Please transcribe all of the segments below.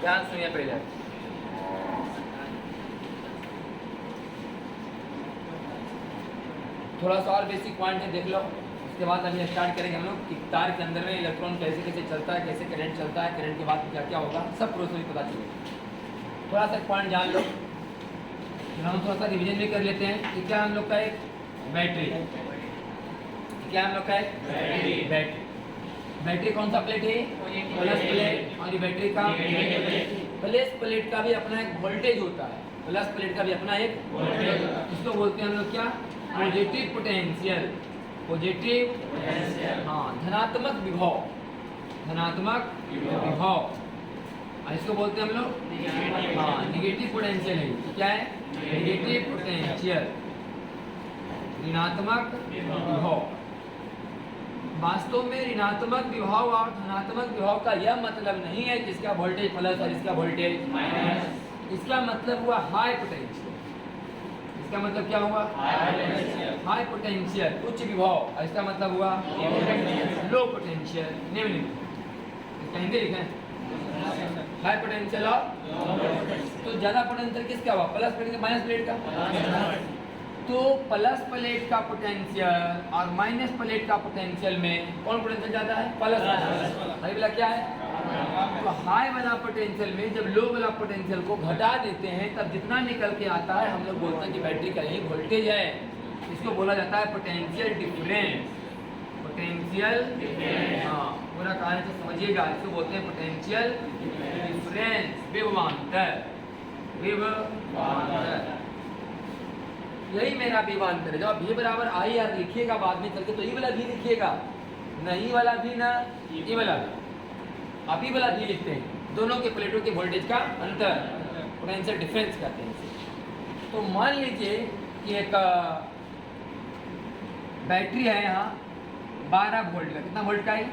ध्यान सुनिए पहले। थोड़ा सा और बेसिक पॉइंट है, देख लो। उसके बाद अभी स्टार्ट करेंगे हम लोग कि तार के अंदर में इलेक्ट्रॉन कैसे कैसे चलता है, कैसे करंट चलता है, करंट के बाद क्या क्या होगा, सब प्रोसेस पता चलेगा। थोड़ा सा पॉइंट जान लो, हम थोड़ा सा रिविजन भी कर लेते हैं कि क्या हम लोग का एक बैटरी, क्या हम लोग का एक बैटरी, बैटरी कौन सा प्लेट है, प्लस प्लेट। और ये बैटरी का प्लस प्लेट का भी अपना एक वोल्टेज होता है, प्लस प्लेट का भी अपना एक वोल्टेज, इसको बोलते हैं हम लोग क्या, पॉजिटिव पोटेंशियल। पॉजिटिव, हाँ, धनात्मक विभव, धनात्मक विभव। इसको बोलते हैं हम लोग, हाँ, निगेटिव पोटेंशियल है। क्या है, निगेटिव पोटेंशियल, ऋणात्मक विभव। वास्तव में ऋणात्मक विभव और धनात्मक विभव का यह मतलब नहीं है कि इसका वोल्टेज प्लस और इसका वोल्टेज माइनस। इसका मतलब हुआ हाई पोटेंशियल। इसका मतलब क्या हुआ, हाई पोटेंशियल, उच्च विभव। इसका मतलब हुआ लो पोटेंशियल, निम्न। इसका हिंदी लिखें, हाई पोटेंशियल और तो ज्यादा पोटेंशियल किसका हुआ, प्लस प्लेट का माइनस प्लेट का। तो प्लस प्लेट का पोटेंशियल और माइनस प्लेट का पोटेंशियल में कौन पोटेंशियल ज्यादा है, प्लस। हाई वाला क्या है, तो हाई वाला पोटेंशियल में जब लो वाला पोटेंशियल को घटा देते हैं तब जितना निकल के आता है हम लोग बोलते हैं कि बैटरी का यही वोल्टेज है। इसको बोला जाता है पोटेंशियल डिफरेंस। पोटेंशियल, हाँ, पूरा कहानी से समझिएगा। इसको बोलते हैं पोटेंशियल डिफरेंस, विभवांतर, विभवांतर। यही मेरा विभवांतर है। जब भी बराबर आई आर लिखिएगा बाद में चल के, तो ई वाला भी लिखिएगा, नहीं वाला भी ना ई वाला भी, आप ई वाला भी लिखते हैं। दोनों के प्लेटों के वोल्टेज का अंतर, पोटेंशियल डिफरेंस कहते हैं। तो मान लीजिए कि एक बैटरी है यहाँ 12 वोल्ट का, कितना वोल्ट का है,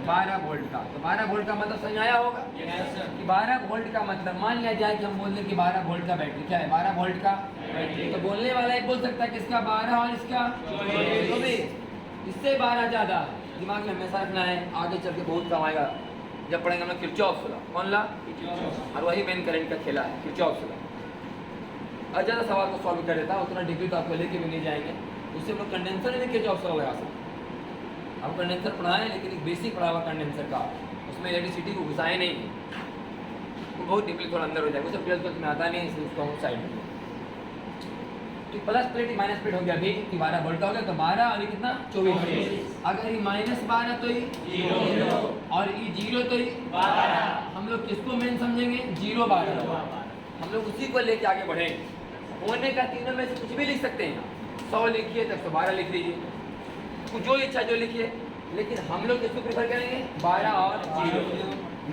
12 वोल्ट का। तो 12 वोल्ट का मतलब समझ आया होगा कि 12 वोल्ट का मतलब, मान लिया जाए कि हम बोल दें कि 12 वोल्ट का बैटरी, क्या है, 12 वोल्ट का बैटरी। तो बोलने वाला एक बोल सकता है कि इसका 12 और इसका 24, इससे 12 ज्यादा। दिमाग में हमेशा रखना है, आगे चल के बहुत काम आएगा जब पढ़ेंगे हम लोग किरचॉफ लॉ। कौन ला, और वही मेन करंट का खेला है, किरचॉफ लॉ। और ज़्यादा सवाल को सॉल्व कर देता है, उतना डिग्री तो आपको लेके भी नहीं जाएंगे। उससे हम लोग कंडेंसर में किरचॉफ लॉ लगा सकते हैं। हम कंडेंसर पढ़ाएं, लेकिन एक बेसिक पढ़ा हुआ कंडेंसर का, उसमें इलेक्ट्रिसिटी को घुसाए नहीं, वो बहुत डीपली थोड़ा अंदर हो जाएगा, उसे ट्वेल्थ में आता नहीं है, इसलिए उसको हम साइड में। तो प्लस प्लेट माइनस प्लेट हो गया अभी कि 12 वोल्ट का हो गया, तो 12 और ये कितना 24। अगर ये -12 तो ये 0 और ये 0 तो ये 12। हम लोग किसको मेन समझेंगे, 0 12। हम लोग उसी को लेके आगे बढ़ेंगे। होने का तीनों में से कुछ भी लिख सकते हैं, 100 लिखिए तब 112 लिख लीजिए, जो इच्छा जो लिखिए। लेकिन हम लोग किसको प्रेफर करेंगे, 12 और 0।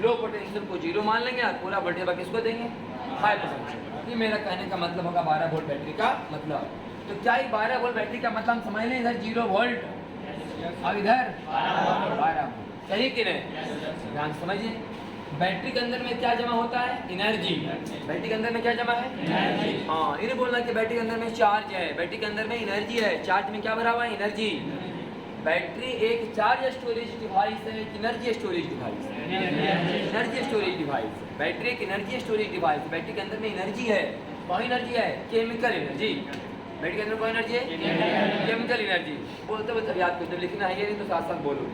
लो पोटेंशियल को 0 मान लेंगे और पूरा वोल्टेज किसको देंगे, हाई पोटेंशियल। ये मेरा कहने का मतलब होगा 12 वोल्ट बैटरी का मतलब। तो क्या ये 12 वोल्ट बैटरी का मतलब हम समझ लें, इधर 0 वोल्ट और इधर 12 वोल्ट, सही कि नहीं, ध्यान समझिए। बैटरी के अंदर में क्या जमा होता है, एनर्जी। बैटरी के अंदर में क्या जमा है, एनर्जी। हाँ, ये नहीं बोलना कि बैटरी के अंदर में चार्ज है, बैटरी के अंदर में एनर्जी है। चार्ज में क्या भरा हुआ है, एनर्जी। बैटरी एक चार्ज स्टोरेज डिवाइस है, एक एनर्जी स्टोरेज डिवाइस है, एनर्जी स्टोरेज डिवाइस। बैटरी एक एनर्जी स्टोरेज डिवाइस, बैटरी के अंदर में एनर्जी है। कौन एनर्जी है, केमिकल एनर्जी। बैटरी के अंदर कौन एनर्जी है, केमिकल एनर्जी। बोलते बोलते याद करते, लिखना है ये नहीं तो साथ साथ बोलो।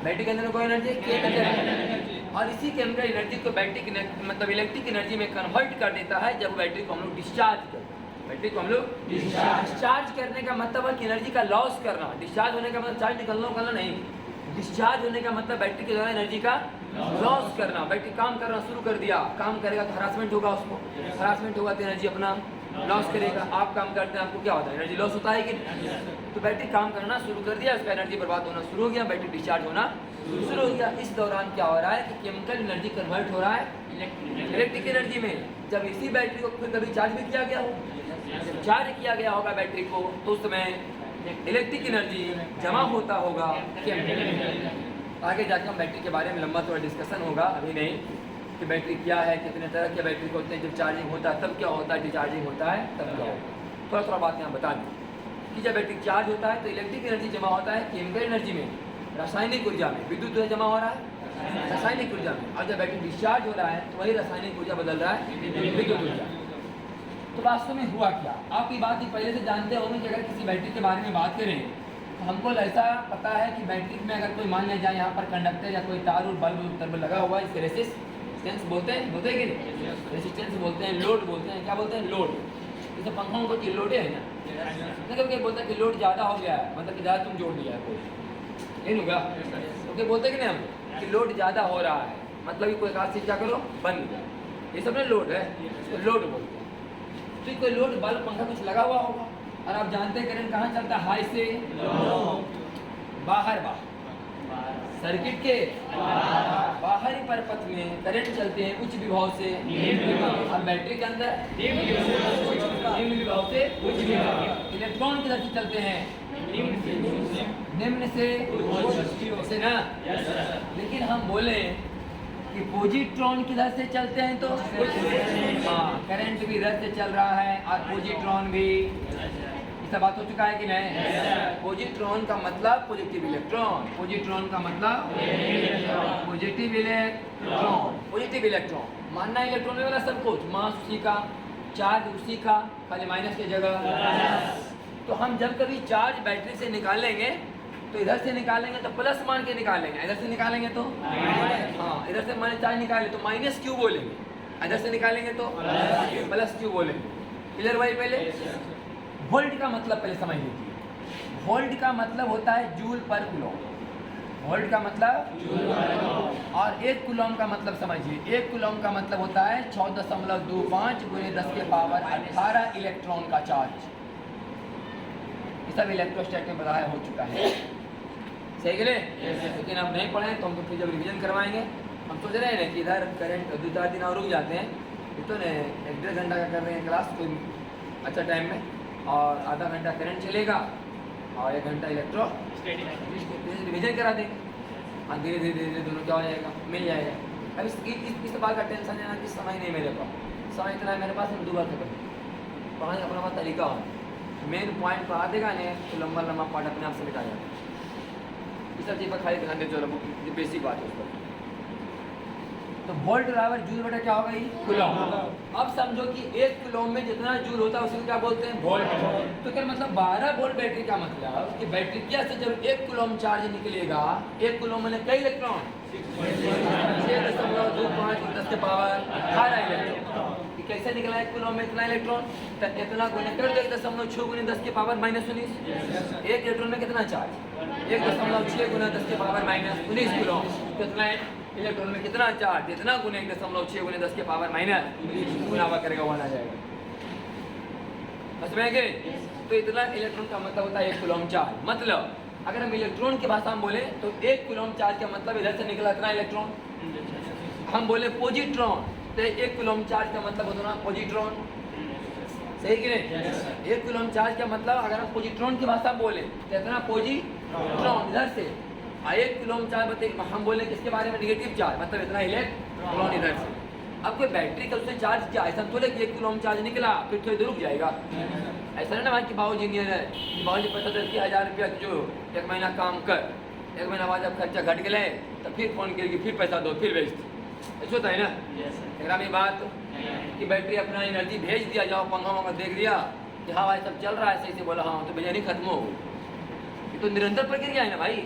बैटरी के अंदर कोई एनर्जी है, केमिकल एनर्जी। और इसी केमिकल एनर्जी को बैटरी की मतलब इलेक्ट्रिक एनर्जी में कन्वर्ट कर देता है जब बैटरी को हम लोग डिस्चार्ज करते हैं। बैटरी को हम लोग डिस्चार्ज करने का मतलब है कि एनर्जी का लॉस करना। डिस्चार्ज होने का मतलब चार्ज निकलना नहीं, डिस्चार्ज होने का मतलब बैटरी के द्वारा एनर्जी का लॉस करना। बैटरी काम करना शुरू कर दिया, काम करेगा तो हरासमेंट होगा, उसको हरासमेंट होगा तो एनर्जी अपना लॉस करेगा। आप काम करते हैं, आपको क्या होता है, एनर्जी लॉस होता है कि तो बैटरी काम करना शुरू कर दिया, उसका एनर्जी बर्बाद होना शुरू हो गया, बैटरी डिस्चार्ज होना शुरू हो गया। इस दौरान क्या हो रहा है कि केमिकल एनर्जी कन्वर्ट हो रहा है इलेक्ट्रिक एनर्जी में। जब इसी बैटरी को फिर कभी चार्ज भी किया गया हो, जब चार्ज किया गया होगा बैटरी को तो उस समय इलेक्ट्रिक एनर्जी जमा होता होगा केमिकल। आगे जाकर हम बैटरी के बारे में लंबा थोड़ा डिस्कशन होगा, अभी नहीं, कि बैटरी क्या है, कितने तरह के बैटरी होते हैं, जब चार्जिंग होता है तब क्या होता है, डिचार्जिंग होता है तब क्या होता है। थोड़ा थोड़ा बात यहाँ बता दें कि जब बैटरी चार्ज होता है तो इलेक्ट्रिक एनर्जी जमा होता है केमिकल एनर्जी में, रासायनिक ऊर्जा में। विद्युत जमा हो रहा है रासायनिक ऊर्जा में। और जब बैटरी डिस्चार्ज हो रहा है तो वही रासायनिक ऊर्जा बदल रहा है विद्युत ऊर्जा। तो वास्तव में हुआ क्या, आप ये बात ही पहले से जानते होंगे कि अगर किसी बैटरी के बारे में बात करें तो हमको ऐसा पता है कि बैटरी में अगर कोई मान लिया जाए यहाँ पर कंडक्टर या कोई तार और बल्ब लगा हुआ है, इसके रेसिस्टेंस बोलते हैं कि नहीं, रेसिस्टेंस बोलते हैं, लोड बोलते हैं, क्या बोलते हैं, लोड। जैसे पंखों को कि लोड है ना, मतलब क्या बोलते हैं कि लोड ज़्यादा हो गया है, मतलब कि ज़्यादा तुम जोड़ दिया है कोई, नहीं होगा तो क्या बोलते हैं कि नहीं हम कि लोड ज़्यादा हो रहा है, मतलब कि कोई खास चीज़ क्या करो बंद गया, ये सब ना लोड है, इसको लोड बोलते हैं। तो कोई लोड बल्ब पंखा कुछ लगा हुआ होगा और आप जानते हैं करंट कहाँ चलता है, हाई से बाहर सर्किट के बाहरी परपथ में करंट चलते हैं उच्च विभव से और बैटरी के अंदर निम्न विभव से उच्च विभव। इलेक्ट्रॉन किधर से चलते हैं, निम्न से ना। लेकिन हम बोले कि पॉजिट्रॉन किधर से चलते हैं तो हाँ, करंट भी इधर से चल रहा है और पॉजिट्रॉन भी, सब बात हो चुका है कि नहीं। पॉजिट्रॉन का मतलब पॉजिटिव इलेक्ट्रॉन, पॉजिट्रॉन का मतलब पॉजिटिव इलेक्ट्रॉन, पॉजिटिव इलेक्ट्रॉन मानना इलेक्ट्रॉन वाला सब कुछ, मास उसी का, चार्ज उसी का, खाली माइनस की जगह। तो हम जब कभी चार्ज बैटरी से निकालेंगे तो इधर से निकालेंगे तो प्लस मान के निकालेंगे, इधर से निकालेंगे तो हाँ, इधर से मान चार्ज निकाले तो माइनस क्यू बोलेंगे, इधर से निकालेंगे तो प्लस क्यू बोलेंगे। क्लियर भाई। पहले वोल्ट का मतलब पहले समझ लीजिए। वोल्ट का मतलब होता है जूल पर कूलम, वोल्ट का मतलब, और एक कूलम का मतलब समझिए, एक कूलम का मतलब होता है 6.25 × 10 के पावर 18 इलेक्ट्रॉन का चार्ज। ये सब इलेक्ट्रोस्टैट में बताया हो चुका है, सही के लिए। लेकिन अब नहीं पढ़े तो हम तो फिर जब रिवीजन करवाएंगे। हम सोच रहे हैं कि इधर करंट 2-4 दिन और रुक जाते हैं, ये तो 1-1.5 घंटा का कर रहे हैं क्लास कोई अच्छा टाइम में, और आधा घंटा करंट चलेगा और 1 घंटा इलेक्ट्रो रिवीजन करा देंगे, और धीरे धीरे दोनों क्या हो जाएगा, मिल जाएगा। अब इस बात का टेंशन है ना कि समय नहीं मेरे पास, समय इतना है मेरे पास, हम 2 बार खत्म पढ़ाने का अपना तरीका हो, मेन पॉइंट पढ़ा देगा नहीं तो लंबा लंबा पार्ट अपने आप से मिटा जाएगा। इस सब चीज़ पर खाली ध्यान दे, जो बेसिक बात है उस पर। तो वोल्ट बराबर जूल बटा क्या होगा, कूलम। अब समझो कि 1 कूलम में जितना जूल होता है उसे क्या बोलते हैं, वोल्ट। तो क्या मतलब 12 वोल्ट बैटरी का मतलब कि बैटरी क्या से जब 1 कूलम चार्ज निकलेगा, 1 कूलम में कई इलेक्ट्रॉन 6.25 × 10 के पावर 18 इलेक्ट्रॉन। कैसे निकला 1 कूलम में इतना इलेक्ट्रॉन, तो इतना गुना कर दो 1.6 × 10 के पावर -19। 1 इलेक्ट्रॉन में कितना चार्ज, 1.6 × 10 के पावर -19 कूलम। कितना इलेक्ट्रॉन में कितना चार्ज, इतना गुना 1.6 × 10 के पावर -19 गुना करेगा 1 आ जाएगा, समझ में गए। तो इतना इलेक्ट्रॉन का मतलब होता है 1 कूलम चार्ज। मतलब अगर हम इलेक्ट्रॉन की भाषा में बोले तो 1 कूलम चार्ज का मतलब इधर से निकला इतना इलेक्ट्रॉन। हम बोले पॉजिट्रॉन तो 1 कूलम चार्ज का मतलब होता है पॉजिट्रॉन, सही कि नहीं। 1 कूलम चार्ज का मतलब अगर हम पॉजिट्रॉन की भाषा में बोले तो इतना पॉजिट्रॉन इधर से, 1 कूलम चार्ज मतलब हम बोले किसके बारे में, निगेटिव चार्ज, मतलब इतना इलेक्ट्रॉन इधर से। अब कोई बैटरी का उससे चार्ज क्या, ऐसा तो कि 1 कूलम चार्ज निकला फिर थोड़ी देर रुक जाएगा, ऐसा नहीं ना भाई कि बाबू इंजीनियर है, बाबू जी पैसा देती 1000 रुपया जो 1 महीना काम कर, 1 महीना बाद जब खर्चा घट गए तो फिर फोन करके फिर पैसा दो फिर भेज, ऐसा होता है ना। एक में बात कि बैटरी अपना एनर्जी भेज दिया, जाओ पंखा वंखा देख लिया कि हाँ भाई सब चल रहा है सही से, बोला हाँ तो भैया नहीं खत्म हो गई। ये तो निरंतर प्रक्रिया है ना भाई,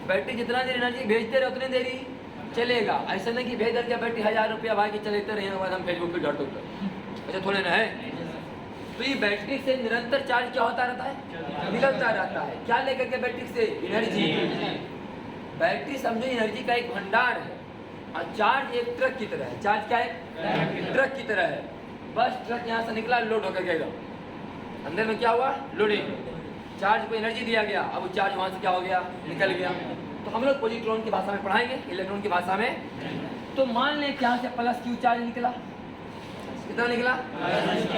बैटरी जितना देर एनर्जी भेजते रहे उतनी देरी चलेगा। ऐसा नहीं कि भेज दिया बैटरी 1000 रुपया भाई कि चलते रहे बाद हम फेसबुक पे घट ऐसा थोड़े ना है। तो ये बैटरी से निरंतर चार्ज क्या होता रहता है, निकलता रहता है। क्या लेकर के बैटरी से, एनर्जी। बैटरी समझो एनर्जी का एक भंडार है और चार्ज एक ट्रक की तरह है। चार्ज क्या है, ट्रक की तरह है। बस ट्रक यहाँ से निकला, लोड होकर गया, अंदर में क्या हुआ, लोडिंग, चार्ज को एनर्जी दिया गया, अब वो चार्ज वहाँ से क्या हो गया, निकल गया। तो हम लोग पॉजिट्रॉन की भाषा में पढ़ाएंगे, इलेक्ट्रॉन की भाषा में। तो मान लें कि यहाँ से प्लस क्यू चार्ज निकला, कितना निकला,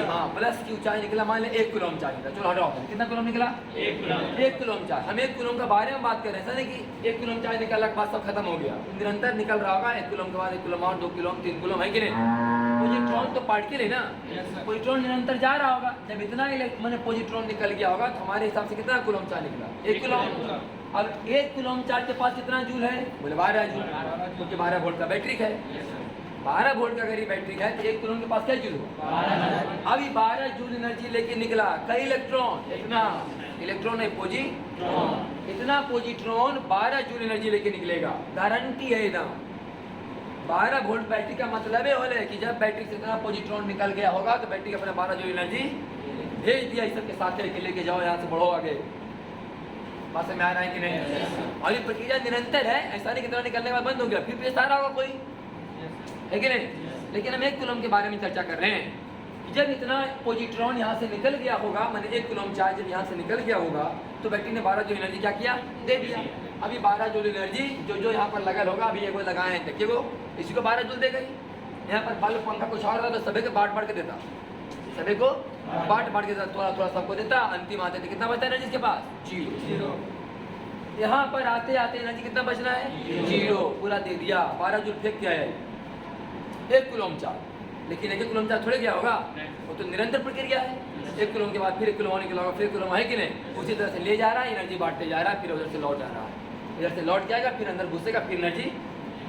हाँ प्लस क्यू चार्ज निकला, मान लें 1 कूलम चार्ज निकला। चलो हटाओ, कितना कूलम निकला, 1 कूलम चार्ज। हम 1 कूलम के बारे में बात कर रहे हैं, ऐसा नहीं कि 1 कूलम चार्ज निकलने के बाद सब खत्म हो गया, निरंतर निकल रहा होगा। 1 कूलम के बाद 1 कूलम और 2 कूलम 3 कूलम, है कि नहीं। पॉजिट्रॉन तो पार्टिकल है ना, पॉजिट्रॉन निरंतर जा रहा होगा। जब इतना मैंने पॉजिट्रॉन निकल गया होगा तो हमारे हिसाब से कितना कूलम चार्ज निकला, 1 कूलम। अब 1 कूलम चार्ज के पास कितना जूल है? बोले 12 जूल, क्योंकि 12 वोल्ट का बैटरी है। 12 वोल्ट का अगर ये बैटरी है तो 1 कूलम के पास क्या जूल होगा? अभी 12 जूल एनर्जी लेके निकला, कई इलेक्ट्रॉन, इतना इलेक्ट्रॉन है पोजिट्रॉन, इतना पोजिट्रॉन 12 जूल एनर्जी लेके निकलेगा, गारंटी है एकदम। 12 वोल्ट बैटरी का मतलब है कि जब बैटरी से इतना पोजिट्रॉन निकल गया होगा तो बैटरी अपने 12 जूल एनर्जी भेज दिया, इस सबके साथ लेके जाओ, यहाँ से बढ़ो आगे। बात में आ रहा है कि नहीं? और ये प्रक्रिया निरंतर है, ऐसा नहीं कितना निकलने के बाद बंद हो गया, फिर पेश आ रहा होगा कोई, है कि नहीं? लेकिन हम 1 कूलम के बारे में चर्चा कर रहे हैं। जब इतना पोजिट्रॉन यहाँ से निकल गया होगा, मैंने 1 कूलम चार्ज जब यहाँ से निकल गया होगा तो बैटरी ने 12 जूल एनर्जी क्या किया? दे दिया। अभी 12 जूल एनर्जी जो यहाँ पर लगल होगा, अभी ये कोई लगाए हैं, देखिए वो इसी को 12 जूल देगा ही। यहाँ पर बल्ब पंखा कुछ और था तो सभी को बांट के देता, सभी को बांट के देता, थोड़ा सबको देता, अंतिम आते थे कितना बचता है एनर्जी के पास? 0। यहाँ पर आते आते एनर्जी कितना बचना है? 0, पूरा दे दिया, 12 जूल फेंक दिया है 1 कूलम चार्ज। लेकिन 1 कूलम चार्ज थोड़े गया होगा, वो तो निरंतर प्रक्रिया है। 1 कूलम के बाद फिर 1 कूलम होने के बाद फिर कूलम है कि नहीं? उसी तरह से ले जा रहा है, एनर्जी बांटते जा रहा है, फिर उधर से लौट आ रहा है, इधर से लौट के आएगा, फिर अंदर घुसेगा, फिर एनर्जी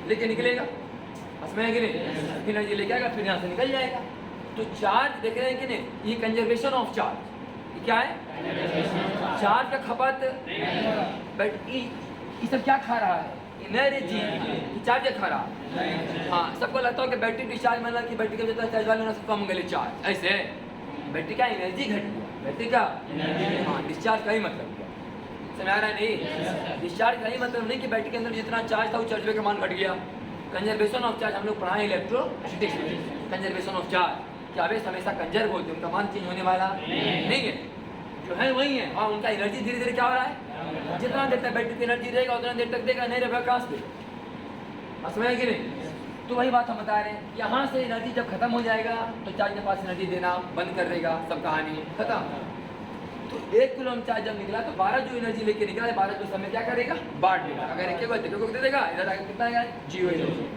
लेके निकलेगा, उसमें है कि नहीं? फिर एनर्जी लेके आएगा, फिर यहाँ से निकल जाएगा। तो चार्ज देख रहे हैं कि नहीं? ये कंजर्वेशन ऑफ चार्ज, ये क्या है? चार्ज का खपत, बट ये सब क्या खा रहा है? एनर्जी, चार्ज खा रहा है। हाँ, सबको लगता है कि बैटरी डिस्चार्ज मतलब कि बैटरी का जितना चार्ज वाले ना सब कम हो गए चार्ज, ऐसे बैटरी का एनर्जी घट गया, बैटरी का हाँ डिस्चार्ज का ही मतलब क्या समझ आ रहा है? नहीं, डिस्चार्ज का ही मतलब नहीं कि बैटरी के अंदर जितना चार्ज था वो चार्ज का मान घट गया। कंजर्वेशन ऑफ चार्ज हम लोग पढ़ाए इलेक्ट्रोस्टैटिक्स में, कंजर्वेशन ऑफ चार्ज कि आवेश हमेशा कंजर्व होते हैं, उनका मान चेंज होने वाला नहीं है, जो है वही है। और उनका एनर्जी धीरे धीरे क्या हो रहा है? जितना देर तक बैटरी की एनर्जी रहेगा उतना देर तक देगा, नहीं रहेगा कहाँ से? समझ है कि नहीं? तो वही बात हम बता रहे हैं, यहाँ से एनर्जी जब खत्म हो जाएगा तो चार्ज के पास एनर्जी देना बंद कर देगा, सब कहानी खत्म। तो 1 कूलम चार्ज जब निकला तो 12 जो एनर्जी लेके निकला है, 12 जो समय क्या करेगा? बांट देगा। अगर एक को दे देगा, इधर आगे कितना आएगा? 0 एनर्जी,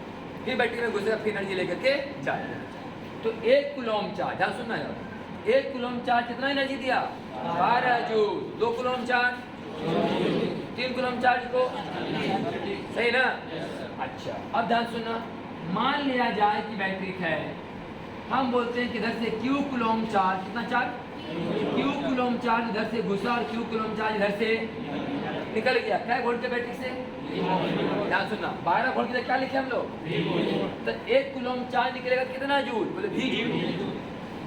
फिर बैटरी में घुसेगा, फिर एनर्जी लेकर के जाएगा। तो 1 कूलम चार्ज, ध्यान सुनना है, 1 कूलम चार्ज कितना एनर्जी दिया? 12 joule. 2 coulomb charge, 3 coulomb charge को, सही ना? अच्छा, अब ध्यान सुनना, मान लिया जाए कि बैटरी है, हम बोलते हैं कि इधर से Q कूलम चार्ज, कितना चार्ज? Q कूलम चार्ज इधर से घुसा और Q कूलम चार्ज इधर से निकल गया। क्या वोल्ट के बैटरी से? ध्यान सुनना, 12 वोल्ट के क्या लिखे हम लोग? तो 1 कूलम चार्ज निकलेगा कितना जूल? बोले V जूल।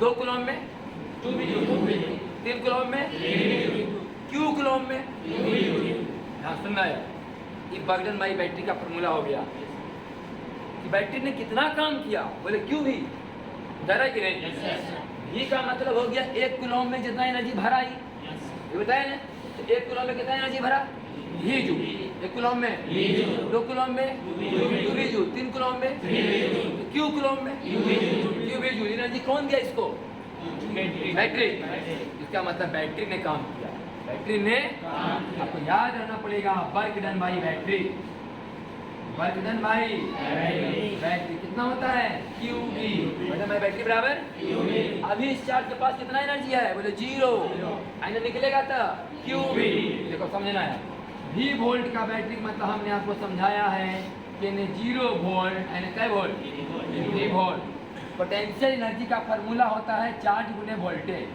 2 कूलम में 3 कूलम में Q कूलम में। ध्यान सुनना है, ये बर्गडन-बाई बैटरी का फॉर्मूला हो गया कि बैटरी ने कितना काम किया। बोले क्यों भी डरा कि नहीं? ये का मतलब हो गया 1 कूलम में जितना एनर्जी भरा ही, ये बताया ना? तो 1 कूलम में कितना एनर्जी भरा? V joule. 1 कूलम में 2 कूलम में V जूल, 3 कूलम में Q कूलम में Q जूल। एनर्जी कौन दिया इसको? बैटरी। इसका मतलब बैटरी ने काम किया, बैटरी ने, आपको याद रहना पड़ेगा, work done by battery, work done by battery कितना होता है? QV, मतलब बैटरी बराबर QV। अभी इस चार्ज के पास कितना एनर्जी है? बोले 0, आइना निकलेगा तो QV। देखो समझना है, V वोल्ट का बैटरी मतलब हमने आपको समझाया है कि 0 वोल्ट यानी क्या volt? V volt. Potential energy का फार्मूला होता है चार्ज गुने वोल्टेज,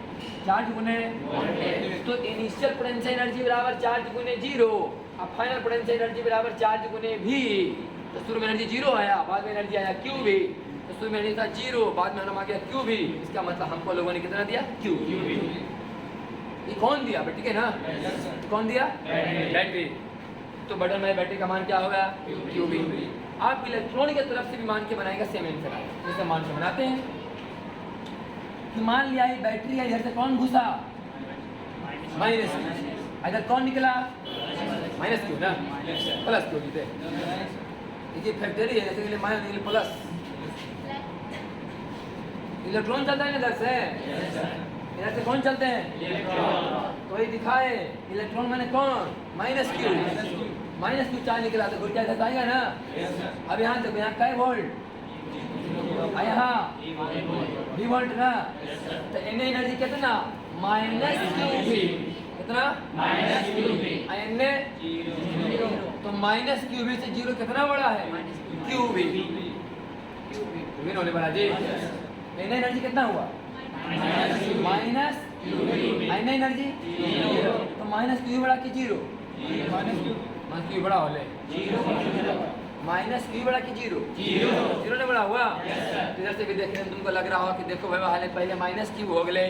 चार्ज गुने वोल्टेज। तो इनिशियल पोटेंशियल एनर्जी बराबर चार्ज गुने 0, अब फाइनल पोटेंशियल एनर्जी बराबर चार्ज गुने V। तो शुरू में एनर्जी 0 आया, बाद में एनर्जी आया QV। तो शुरू में एनर्जी था 0, बाद में हम आ गया QV। इसका मतलब हमको लोगों ने कितना दिया? QV। ये कौन दिया? बैटरी के ना, कौन दिया? बैटरी। तो बटन में बैटरी का मान क्या होगा? QV। आप इलेक्ट्रॉन की तरफ से भी मान के बनाएगा, सेम आंसर आएगा। जैसे मान के बनाते हैं कि मान लिया ये बैटरी है, इधर से कौन घुसा? माइनस, इधर कौन निकला? माइनस क्यू ना, प्लस क्यू जीते। ये फैक्टरी है, जैसे माइनस प्लस, इलेक्ट्रॉन चलता है इधर से, इधर से कौन चलते हैं? तो ये दिखाए इलेक्ट्रॉन मैंने कौन? Minus Q, minus Q charge निकला तो क्या इधर आएगा ना? अब यहाँ देखो, यहाँ क्या वोल्ट, यहाँ V वोल्ट ना, तो एनर्जी कितना? Minus QV। कितना एन ए, तो माइनस क्यू बी से जीरो कितना बड़ा है क्यू बी होने वाला जी। एन एनर्जी कितना हुआ माइनस एन एनर्जी, तो माइनस क्यू बड़ा कि जीरो, माइनस क्यू बड़ा होले माइनस क्यू बड़ा कि जीरो, जीरो ने बड़ा हुआ। इधर से भी देखने में तुमको लग रहा होगा कि देखो भाई हाले पहले माइनस क्यू हो गए,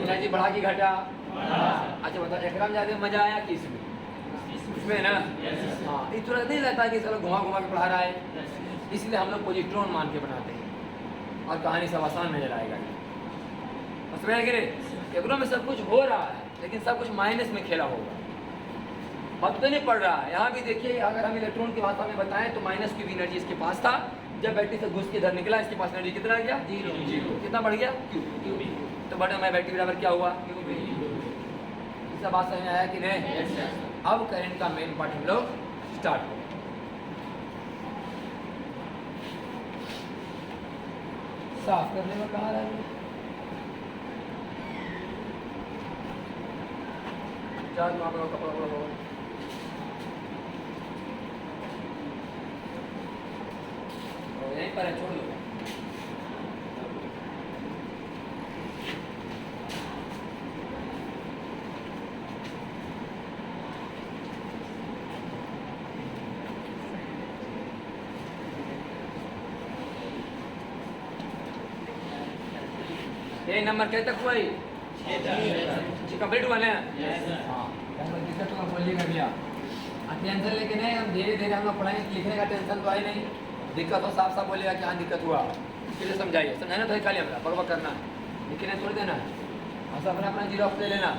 एनर्जी बढ़ा की घटा। अच्छा बताओ एक ज्यादा मजा आया कि इसमें ना? हाँ, ये थोड़ा नहीं लगता कि चलो घुमा घुमा के पढ़ा रहा है, इसलिए हम लोग पॉजिट्रॉन मान के बनाते हैं और कहानी सब आसान नजर आएगा। समझ गए? एकरो में सब कुछ हो रहा है लेकिन सब कुछ माइनस में खेला होगा, वक्त तो नहीं पड़ रहा है। यहाँ भी देखिए, अगर हम इलेक्ट्रॉन की भाषा में बताएं तो माइनस की भी एनर्जी इसके पास था, जब बैटरी से घुस के इधर निकला इसके पास एनर्जी कितना आ गया जीरो, कितना बढ़ गया क्यू, तो बड़ा मैं बैटरी बराबर क्या हुआ क्यू बी। इसका बात समझ में आया कि नहीं? अब करंट का मेन पार्ट हम लोग स्टार्ट हो। साफ करने में कहाँ रहा है? चार वहाँ पर कपड़ा बड़ा होगा, यहीं पर है, छोड़ दो। ये नंबर क्या तक हुआ? कंप्लीट हुआ ना? दिक्कत तो बोलिएगा भैया, टेंशन लेके नहीं, हम धीरे धीरे हम लोग पढ़ाएंगे, लिखने का टेंशन तो है नहीं, दिक्कत हो साफ साफ बोलेगा कि हाँ दिक्कत हुआ, इसलिए समझाइए। समझाना तो है खाली हमारा पकड़ करना है, लिखने छोड़ देना है, बस अपना अपना जीरोक्स ले लेना।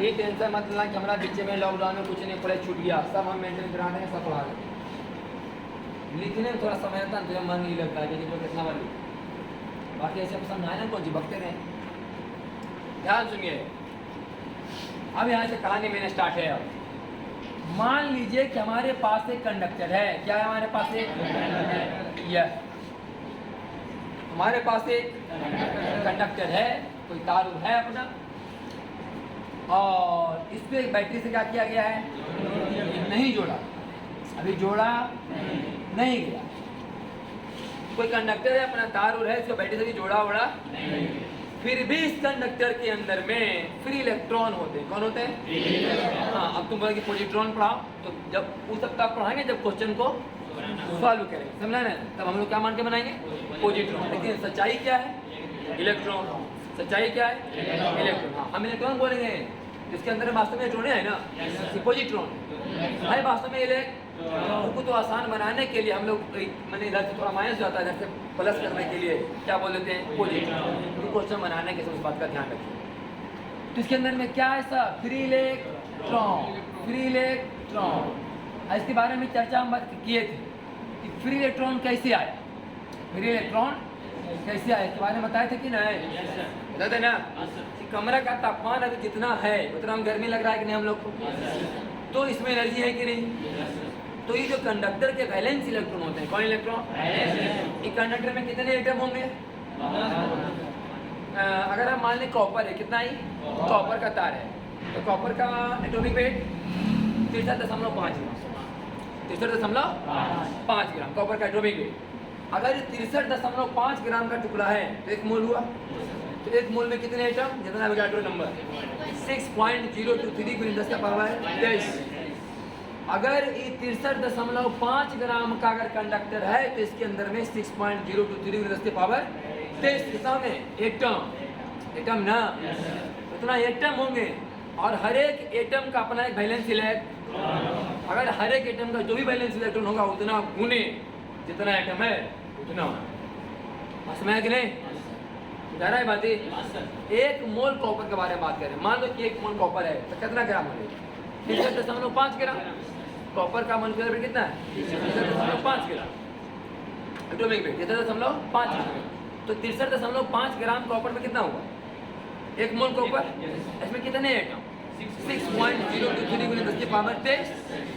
ये टेंशन मत लेना कि हमारा बीच में लॉकडाउन में कुछ नहीं पढ़े छूट गया, सब हम मेंटेन करा रहे हैं, सब पढ़ा रहे हैं। लिखने में थोड़ा समय लगता है तो मन नहीं लगता है कि जो कितना बार लिखे, बाकी ऐसे पसंद आए ना कौन सी बकते रहे। ध्यान सुनिए, अब यहाँ से कहानी मैंने स्टार्ट है। अब मान लीजिए कि हमारे पास एक कंडक्टर है, क्या है हमारे पास एक यस, हमारे पास एक कंडक्टर है, कोई तार है अपना, और इस पे एक बैटरी से क्या किया गया है नहीं जोड़ा, अभी जोड़ा नहीं गया। कोई कंडक्टर है अपना तार है, इसको बैटरी से भी जोड़ा वोड़ा, फिर भी इस कंडक्टर के अंदर में फ्री इलेक्ट्रॉन होते हैं। कौन होते हैं? हाँ, अब तुम बोलोगे पॉजिट्रॉन पढ़ाओ, तो जब उस तक पढ़ाएंगे जब क्वेश्चन को सॉल्व करेंगे, समझा ना? तब हम लोग क्या मान के बनाएंगे पॉजिट्रॉन। लेकिन सच्चाई क्या है? इलेक्ट्रॉन। सच्चाई क्या है? इलेक्ट्रॉन। हाँ, हम इलेक्ट्रॉन बोलेंगे इसके अंदर वास्तव में इलेक्ट्रॉन है ना, पॉजिट्रॉन भाई वास्तव में इलेक्ट्रॉन को तो आसान बनाने के लिए हम लोग मैंने इधर से थोड़ा माइनस जाता है, इधर से प्लस करने के लिए क्या बोल देते हैं पॉजिट्रॉन। तो क्वेश्चन बनाने के उस बात का ध्यान रखिए। तो इसके अंदर में क्या है सब फ्री इलेक्ट्रॉन, फ्री इलेक्ट्रॉन। इसके बारे में चर्चा हम किए थे कि फ्री इलेक्ट्रॉन कैसे आए, फ्री इलेक्ट्रॉन कैसे आए इसके बारे में बताए थे कि नहीं? बताते ना। कमरा का तापमान अभी जितना है उतना हम गर्मी लग रहा है कि नहीं हम लोग को, तो इसमें एनर्जी है कि नहीं? तो ये जो कंडक्टर के वैलेंस इलेक्ट्रॉन होते हैं, कौन इलेक्ट्रॉन? ये कंडक्टर में कितने एटम होंगे? अगर हम मान लें कॉपर है, कितना ही कॉपर का तार है, तो कॉपर का एटॉमिक वेट 63.5 ग्राम, 63.5 ग्राम कॉपर का एटॉमिक वेट। अगर 63.5 ग्राम का टुकड़ा है तो एक मोल हुआ, तो एक मोल में कितने एटम? जितना एवोगाड्रो नंबर 6.023 × 10⁻23। अगर ये 63.5 ग्राम का अगर कंडक्टर है तो इसके अंदर में 6.023 × 10⁻23 कितना में एटम, एटम ना, उतना एटम होंगे। और हर एक एटम का अपना एक वैलेंस इलेक्ट्रॉन, अगर हर एक एटम का जो भी वैलेंस इलेक्ट्रॉन होगा उतना गुने जितना एटम है उतना समझ है कि नहीं? जा रहा है बात? एक मोल कॉपर के बारे में बात करें, मान लो कि एक मोल कॉपर है तो कितना ग्राम हो? 63.5 ग्राम। कॉपर का मोलेक्युलर वेट कितना है? 63.5 ग्राम। एटॉमिक वेट 63.5 ग्राम। तो 63.5 ग्राम कॉपर में कितना हुआ? एक मोल कॉपर, इसमें कितने एटम? 6.023 गुने 10 की पावर 23।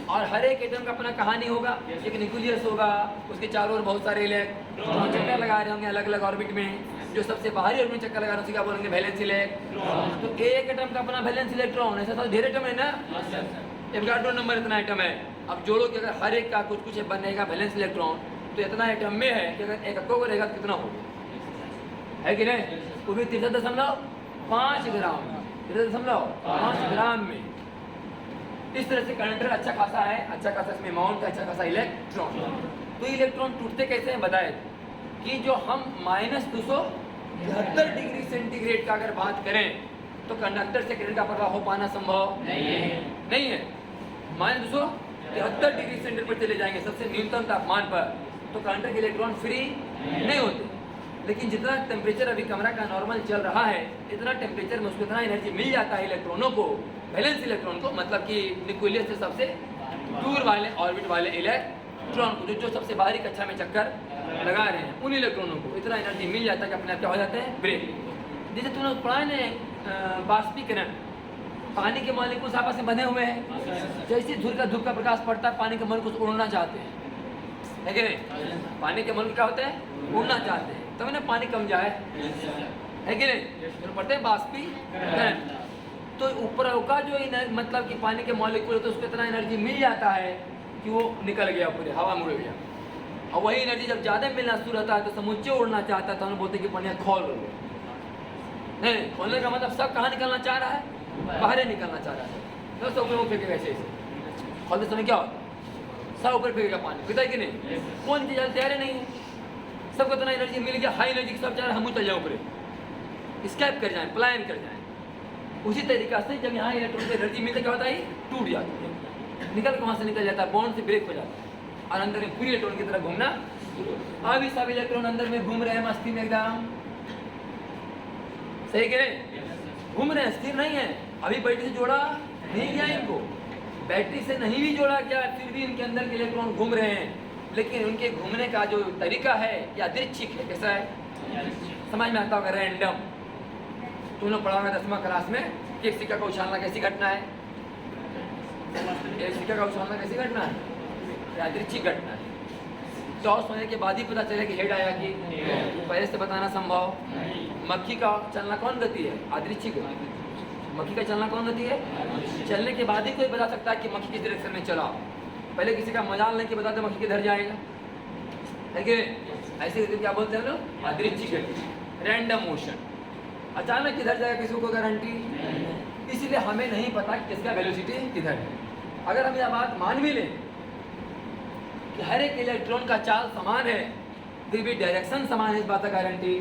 और हर एक एटम का अपना कहानी होगा। एक न्यूक्लियस होगा, उसके चारों ओर बहुत सारे इलेक्ट्रॉन चक्कर लगा रहे होंगे अलग अलग ऑर्बिट में। जो सबसे बाहरी ऑर्बिट में चक्कर लगा रहे हैं उसी का बोलेंगे वैलेंस इलेक्ट्रॉन। तो एक एटम का अपना वैलेंस इलेक्ट्रॉन, ऐसा तो ढेर एटम है ना, एवोगाड्रो नंबर इतना एटम है। अब जोड़ो कि अगर हर एक का कुछ कुछ बनेगा वैलेंस इलेक्ट्रॉन, तो इतना एटम में है कि अगर एक अक्को को रहेगा तो कितना होगा, है कि नहीं? वो भी 63.5 ग्राम, 63.5 ग्राम में। इस तरह से कंडक्टर अच्छा खासा है, अच्छा खासा इसमें अमाउंट है, अच्छा खासा इलेक्ट्रॉन। तो इलेक्ट्रॉन टूटते कैसे हैं बताए कि जो हम -273 डिग्री सेंटीग्रेड का अगर बात करें तो कंडक्टर से करंट का प्रवाह हो पाना संभव नहीं है। -273 डिग्री सेंटीग्रेड पर चले जाएंगे सबसे न्यूनतम तापमान पर, तो कंडक्टर के इलेक्ट्रॉन फ्री नहीं होते। लेकिन जितना टेम्परेचर अभी कमरा का नॉर्मल चल रहा है, इतना टेम्परेचर में उसको इतना एनर्जी मिल जाता है इलेक्ट्रॉनों को, वैलेंस इलेक्ट्रॉन को, मतलब कि न्यूक्लियस से सबसे दूर वाले ऑर्बिट वाले इलेक्ट्रॉन को, जो सबसे बाहरी कक्षा में चक्कर लगा रहे हैं, उन इलेक्ट्रॉनों को इतना एनर्जी मिल जाता है कि अपने आप क्या हो जाते हैं, ब्रेक। जैसे तुमने पढ़ा है बाष्पीकरण, पानी के मॉलिक्यूल्स आपस में बने हुए हैं। जैसे धूप का प्रकाश पड़ता है, पानी के मॉलिक्यूल्स उड़ना चाहते हैं, है कि नहीं? पानी के मॉलिक्यूल क्या होते हैं, उड़ना चाहते हैं, तभी ना पानी कम जाए, है कि नहीं? पढ़ते हैं बाष्पीकरण। तो ऊपर का जो मतलब कि पानी के मॉलिक्यूल है, तो उसको इतना एनर्जी मिल जाता है कि वो निकल गया, पूरे हवा में उड़ गया। और वही एनर्जी जब ज़्यादा मिलना शुरू होता है तो समुच्चय उड़ना चाहता है, तो हम बोलते हैं कि पानी खोल रहे नहीं, खोलने का मतलब सब कहाँ निकलना चाह रहा है, बाहर निकलना चाह रहा है। तो सब ऊपर फेंकेगा, ऐसे ऐसे खोलते समय क्या होता है, सब ऊपर फेंकेगा पानी, पता है कि नहीं? कौन चीज़ तैयार नहीं है, सबको इतना एनर्जी मिल गया, हाई एनर्जी सब चाह रहे हम चल जाए ऊपर, स्कैप कर जाए, पलायन कर जाए। उसी तरीका से जब यहाँ इलेक्ट्रॉन को एनर्जी मिलता क्या होता है, टूट जाती है, निकल के वहाँ से निकल जाता है, बॉन्ड से ब्रेक हो जाता है और अंदर में पूरी इलेक्ट्रॉन की तरफ घूमना। अभी सब इलेक्ट्रॉन अंदर में घूम रहे हैं मस्ती में एकदम, सही कह रहे, घूम रहे हैं, स्थिर नहीं है। अभी बैटरी से जोड़ा नहीं गया इनको, बैटरी से नहीं भी जोड़ा गया, फिर भी इनके अंदर के इलेक्ट्रॉन घूम रहे हैं। लेकिन उनके घूमने का जो तरीका है या यादृच्छिक है, कैसा है, समझ में आता होगा, रैंडम। तुम लोग पढ़ा होगा 10वीं क्लास में कि एक सिक्का का उछालना कैसी घटना है, एक सिक्का का उछालना कैसी घटना है, यादृच्छिक घटना है। टॉस होने के बाद ही पता चले कि हेड आया कि पहले से बताना संभव। मक्खी का चलना कौन गति है, यादृच्छिक। मक्खी का चलना कौन गति है, चलने के बाद ही कोई बता सकता है कि मक्खी किस डायरेक्शन में चला। पहले किसी का मजाल नहीं कि बता दे मक्खी किधर जाएगा, है कि ऐसे क्या बोलते हैं लोग, यादृच्छिक गति, रैंडम मोशन। अचानक किधर जाएगा किसी को गारंटी, इसलिए हमें नहीं पता कि किसका वेलोसिटी किधर है। अगर हम यह बात मान भी लें कि हर एक इलेक्ट्रॉन का चाल समान है, फिर भी डायरेक्शन समान है, इस बात का गारंटी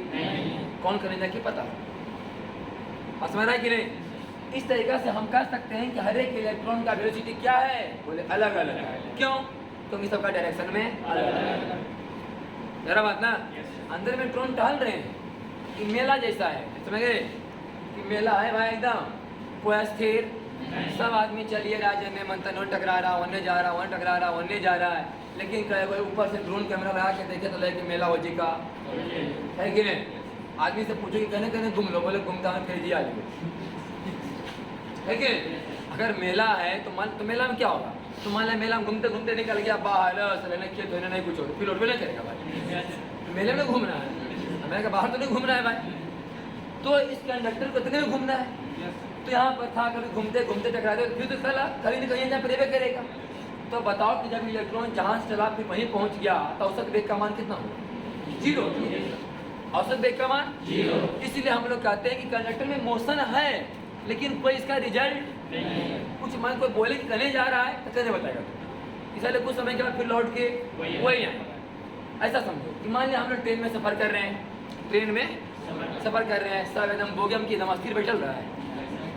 कौन करेगा कि पता। समझ रहा है कि नहीं? इस तरीका से हम कह सकते हैं कि हर एक इलेक्ट्रॉन का वेलोसिटी क्या है, बोले अलग अलग है। क्यों? क्योंकि सबका डायरेक्शन में अलग अलग। जरा बात ना, अंदर में इलेक्ट्रॉन टहल रहे हैं कि मेला जैसा है, समझ गए कि मेला है भाई एकदम कोई स्थिर, सब आदमी चलिए राज्य में मंथन, वन टकरा रहा, वन्य जा रहा, वन टकरा रहा, वन्य जा रहा है। लेकिन कोई ऊपर से ड्रोन कैमरा लगा के देखे तो लगे कि मेला हो जी का, है कि नहीं? आदमी से पूछो कि कहने कहने घूम लो, बोले घूमता हूँ फिर जी आज, है कि अगर मेला है तो मेला में क्या होगा, तो मान लिया मेला में घूमते घूमते निकल गया बाहर, खेत धोने नहीं कुछ हो, फिर लौट नहीं करेगा भाई, मेले में घूमना है, मैंने कहा बाहर तो नहीं घूमना है भाई। तो इस कंडक्टर को इतने घूमना है, तो यहाँ पर था, कभी घूमते घूमते टकराते, फिर तो चला कहीं न कहीं जहाँ प्रेरक करेगा। तो बताओ कि जब इलेक्ट्रॉन जहाँ से चला फिर वहीं पहुँच गया, तो औसत वेग का मान कितना होगा, 0। औसत वेग का मान 0। इसलिए हम लोग कहते हैं कि कंडक्टर में मोशन है, लेकिन कोई इसका रिजल्ट नहीं। कुछ मान कोई बोले कि कहने जा रहा है तो कहने बताएगा, इसलिए कुछ समय के बाद फिर लौट के वही आएगा। ऐसा समझो कि मान लिया हम लोग ट्रेन में सफ़र कर रहे हैं, ट्रेन में सफ़र कर रहे हैं, सब एकदम बोगियम की एकदम स्थिर बैठल रहा है,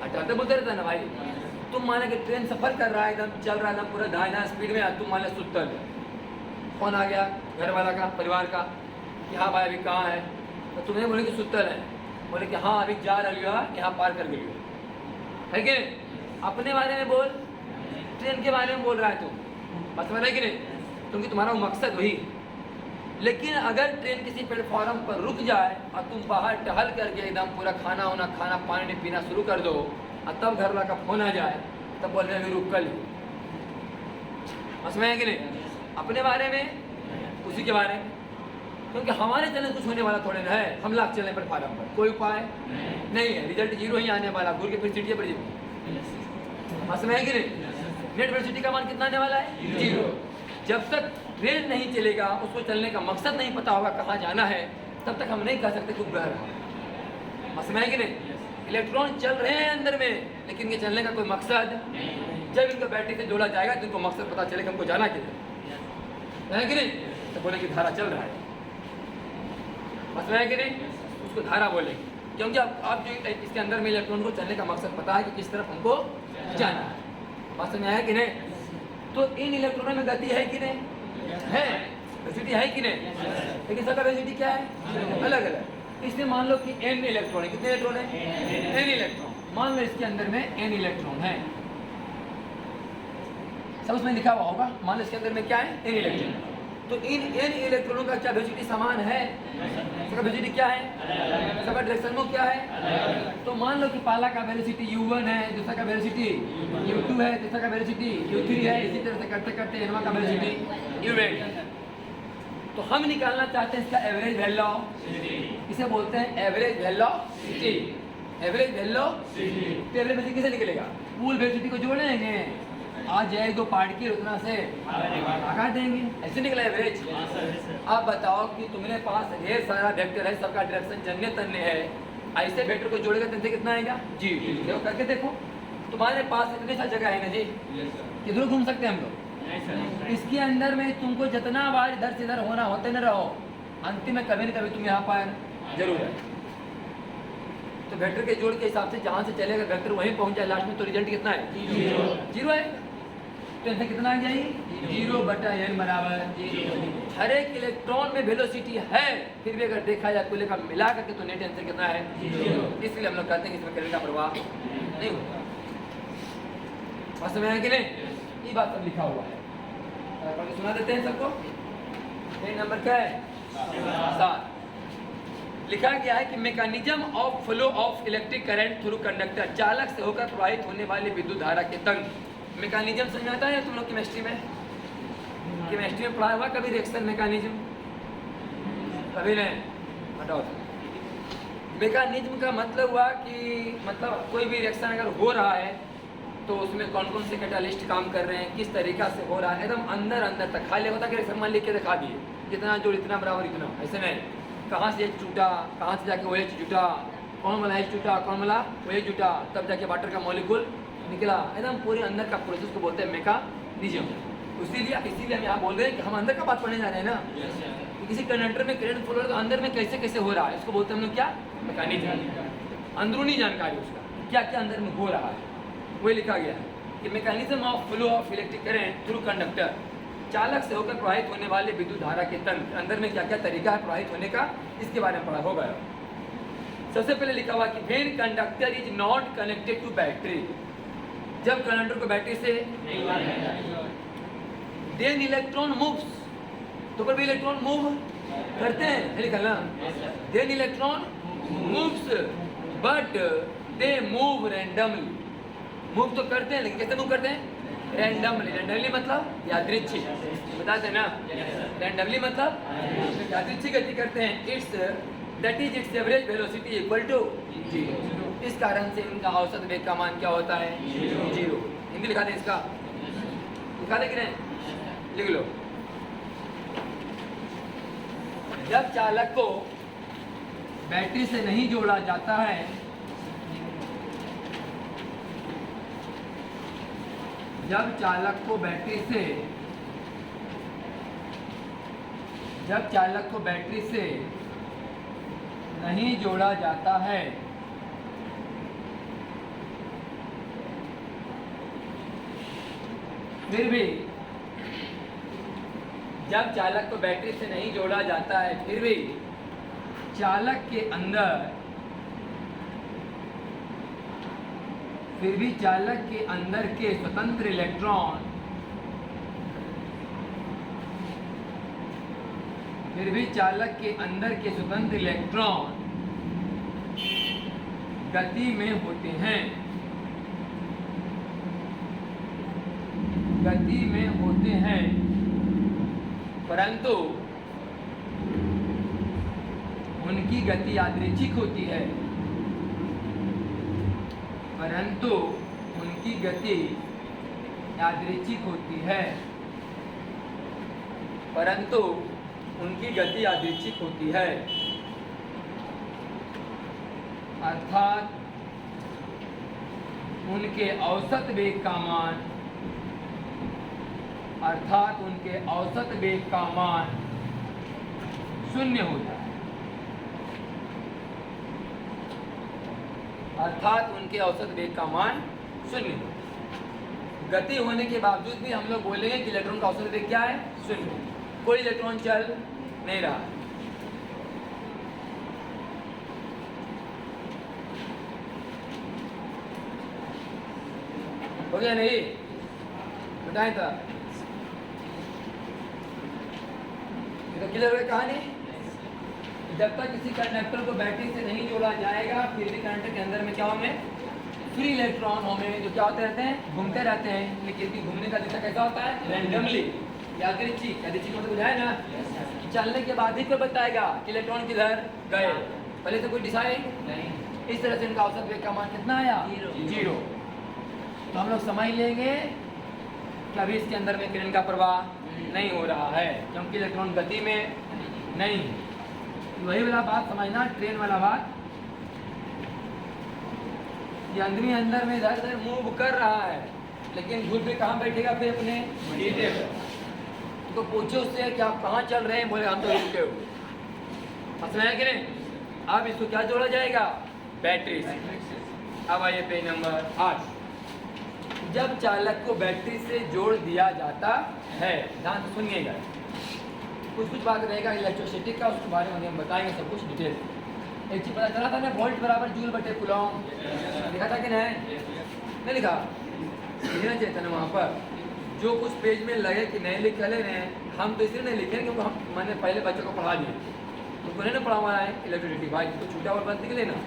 हटाते बोलते रहता है ना भाई। तुम माने कि ट्रेन सफ़र कर रहा है, एकदम चल रहा है एकदम पूरा ढाई स्पीड में, तुम माने सुतल, फोन आ गया घर वाला का, परिवार का कि हाँ भाई अभी कहाँ है, तो तुम्हें बोले कि सुतल है, बोले कि हाँ अभी जा रही हो, यहाँ पार कर गई हो, है कि अपने बारे में बोल, ट्रेन के बारे में बोल रहा है तुम, बस समझ रहे कि नहीं, क्योंकि तुम्हारा मकसद वही। लेकिन अगर ट्रेन किसी प्लेटफॉर्म पर रुक जाए और तुम बाहर टहल करके एकदम पूरा खाना वाना खाना पानी पीना शुरू कर दो, और तब घर वाला का फोन आ जाए तब बोल रहे हैं रुक कल समझ में कि नहीं, अपने बारे में उसी के बारे में, क्योंकि हमारे चैनल कुछ होने वाला थोड़े ना है, हम लाख चलने पर फार्म पर कोई उपाय नहीं है, रिजल्ट 0 ही आने वाला, घूर के फिर सिटी पर समझ में कि नहीं। नेट वेलोसिटी का मान कितना आने वाला है 0। जब तक ट्रेन नहीं चलेगा, उसको चलने का मकसद नहीं पता होगा कहाँ जाना है, तब तक हम नहीं कह सकते खूब बह रहा, समझ में कि नहीं। इलेक्ट्रॉन चल रहे हैं अंदर में, लेकिन ये चलने का कोई मकसद, जब इनको बैटरी से जोड़ा जाएगा तो इनको मकसद पता चलेगा हमको जाना किधर है कि नहीं, तो बोले कि धारा चल रहा है, समझ में है कि नहीं, उसको धारा बोलेंगे, क्योंकि आप जो इसके अंदर में इलेक्ट्रॉन को चलने का मकसद पता है कि किस तरफ हमको जाना है, समझ में आया कि नहीं। तो इन इलेक्ट्रॉनों में गति है कि नहीं है, वेलोसिटी है कि नहीं, लेकिन सबका वेलोसिटी क्या है अलग अलग। इसमें मान लो कि n इलेक्ट्रॉन है, कितने इलेक्ट्रॉन है n इलेक्ट्रॉन, मान लो इसके अंदर में n इलेक्ट्रॉन है, सब उसमें लिखा हुआ होगा, मान लो इसके अंदर में क्या है n इलेक्ट्रॉन, तो इन n इलेक्ट्रॉनों का क्या वेलोसिटी समान है, सबका वेलोसिटी क्या है, सबका डायरेक्शन में क्या है। तो मान लो कि पहला का वेलोसिटी u1 है, दूसरा का वेलोसिटी u2 है, तीसरा का वेलोसिटी u3 है, इसी तरह से करते करते nवां का वेलोसिटी u8। तो हम निकालना चाहते हैं इसका एवरेज वेलोसिटी, इसे बोलते हैं एवरेज वेलोसिटी, एवरेज वेलोसिटी। तो एवरेज वेलोसिटी कैसे निकलेगा, पूल वेलोसिटी को जोड़ेंगे, आज जाए 2 पार्टिकल उतना से लगा देंगे, ऐसे निकला एवरेज। अब बताओ कि तुम्हारे पास ढेर सारा वेक्टर है, सबका डायरेक्शन जन्य तन्य है, ऐसे वेक्टर को जोड़ेगा तो कितना आएगा जी, देखो करके देखो, तुम्हारे पास इतनी सा जगह है ना जी, किधर घूम सकते हैं हम लोग, इसके अंदर में तुमको जितना बार इधर से इधर होना होते न रहो, अंतिम में कभी न कभी तुम यहाँ पर जरूर है। तो वेक्टर के जोड़ के हिसाब से जहाँ से चलेगा वेक्टर वहीं पहुँच जाए लास्ट में, तो रिजल्ट कितना है 0 है। तो ऐसे कितना आ जाएगी 0/n बराबर 0। हर एक इलेक्ट्रॉन में वेलोसिटी है, फिर भी अगर देखा जाए कुल का मिला करके तो नेट आंसर कितना है 0। इसलिए हम लोग कहते हैं कि इसमें करंट का प्रवाह नहीं होता, समझ में है कि नहीं, ये बात सब लिखा हुआ है, सुना देते हैं सबको। पेज नंबर क्या है 7, लिखा गया है कि mechanism of flow of electric current through conductor, चालक से होकर प्रवाहित होने वाली विद्युत धारा के तंत्र। मैकेनिज्म समझ आता है तुम लोग केमिस्ट्री में, केमिस्ट्री में पढ़ा हुआ कभी रिएक्शन मैकेनिज्म, कभी नहीं, हटाओ। मैकेनिज्म का मतलब हुआ कि मतलब कोई भी रिएक्शन अगर हो रहा है तो उसमें कौन कौन से कैटालिस्ट काम कर रहे हैं, किस तरीका से हो रहा है, एकदम अंदर अंदर तक। खाली होता कि रिएक्शन मान लिख के दिखा दिए कितना जोड़ इतना बराबर इतना, ऐसे नहीं, कहाँ से एच टूटा, कहाँ से जाके वो एच जुटा, कौन वाला एच टूटा, कौन वाला वो एच जुटा, तब जाके वाटर का मॉलिक्यूल निकला, एकदम पूरे अंदर का प्रोसेस को बोलते हैं मैकेनिज्म। इसीलिए हम यहाँ बोल रहे हैं कि हम अंदर का बात पढ़ने जा रहे हैं ना, कि किसी कंडक्टर में करंट फ्लो तो अंदर में कैसे कैसे हो रहा है, इसको बोलते हैं हम लोग क्या मैकेनिज्म, अंदरूनी जानकारी उसका क्या क्या अंदर में हो रहा है, वही लिखा गया है कि mechanism of flow of electric current through conductor, चालक से होकर प्रवाहित होने वाले विद्युत धारा के तंत्र, अंदर में क्या क्या तरीका है प्रवाहित होने का, इसके बारे में पढ़ा होगा। सबसे पहले लिखा हुआ कि when conductor is not connected to battery, जब कंडक्टर को बैटरी से देन इलेक्ट्रॉन मूव्स, तो पर भी इलेक्ट्रॉन मूव करते हैं, लिखा ना, then electron moves but they move randomly, move तो करते हैं लेकिन कैसे मूव करते हैं, रैंडमली। रैंडमली मतलब यादृच्छिक, बताते हैं ना, रैंडमली मतलब यादृच्छिक गति करते हैं। It's that is it's average velocity equal to 0। इस कारण से इनका औसत वेग का मान क्या होता है 0। हिंदी लिखा दें, इसका लिखा दें कि नहीं, लिख लो। जब चालक को बैटरी से नहीं जोड़ा जाता है, जब चालक को बैटरी से नहीं जोड़ा जाता है, फिर भी जब चालक को बैटरी से नहीं जोड़ा जाता है, फिर भी चालक के अंदर के स्वतंत्र इलेक्ट्रॉन गति में होते हैं। गति में होते हैं, परंतु उनकी गति यादृच्छिक होती है, परंतु उनकी गति यादृच्छिक होती है, परंतु उनकी गति यादृच्छिक होती है। अर्थात उनके औसत वेग का मान, अर्थात उनके औसत वेग का मान 0 होता है, अर्थात उनके औसत वेग का मान 0 होता है। गति होने के बावजूद भी हम लोग बोलेंगे कि इलेक्ट्रॉन का औसत वेग क्या है? 0। कोई इलेक्ट्रॉन चल नहीं रहा है। हो गया नहीं? बताएं तो ये तो क्लियर है कहानी। जब तक किसी कंडक्टर को बैटरी से नहीं जोड़ा जाएगा, फिर भी कंडक्टर के अंदर में क्या होंगे? फ्री इलेक्ट्रॉन होंगे, जो क्या होते रहते हैं? घूमते रहते हैं। लेकिन इनकी घूमने का दिशा कैसा होता है? रैंडमली, यादृच्छिक। यादृच्छिक मतलब बुझाया ना? चलने के बाद ही कोई बताएगा कि इलेक्ट्रॉन किधर गए, पहले से कोई डिसाइड नहीं। इस तरह से इनका औसत वेग का मान कितना आया? 0। तो हम लोग समझ लेंगे कि अभी इसके अंदर में किरण का प्रवाह नहीं हो रहा है, क्योंकि इलेक्ट्रॉन गति में नहीं। वही वाला बात समझना, ट्रेन वाला बात, ये आदमी अंदर में इधर उधर मूव कर रहा है, लेकिन घुट पे कहाँ बैठेगा? फिर अपने सीटे पर। तो पूछो उससे कि आप कहाँ चल रहे हैं? बोले हम तो रुके हो। समझ है कि नहीं? अब इसको क्या जोड़ा जाएगा? बैटरी से। अब आइए पेज नंबर 8। जब चालक को बैटरी से जोड़ दिया जाता है, ध्यान से सुनिएगा, कुछ बात रहेगा इलेक्ट्रिसिटी का, उसके बारे में हम बताएंगे सब कुछ डिटेल। एक चीज पता चला था ना, वोल्ट बराबर जूल बटे कूलॉम, लिखा था कि नहीं लिखा? लिखना चाहिए था ना वहाँ पर। जो कुछ पेज में लगे कि नहीं लिखे ले रहे हैं, हम तो इसलिए नहीं लिखे क्योंकि हम मैंने पहले बच्चों को पढ़ा दिया, उनको नहीं ना पढ़ा हुआ है इलेक्ट्रिसिटी। भाई तो छूटा हुआ बात निकले ना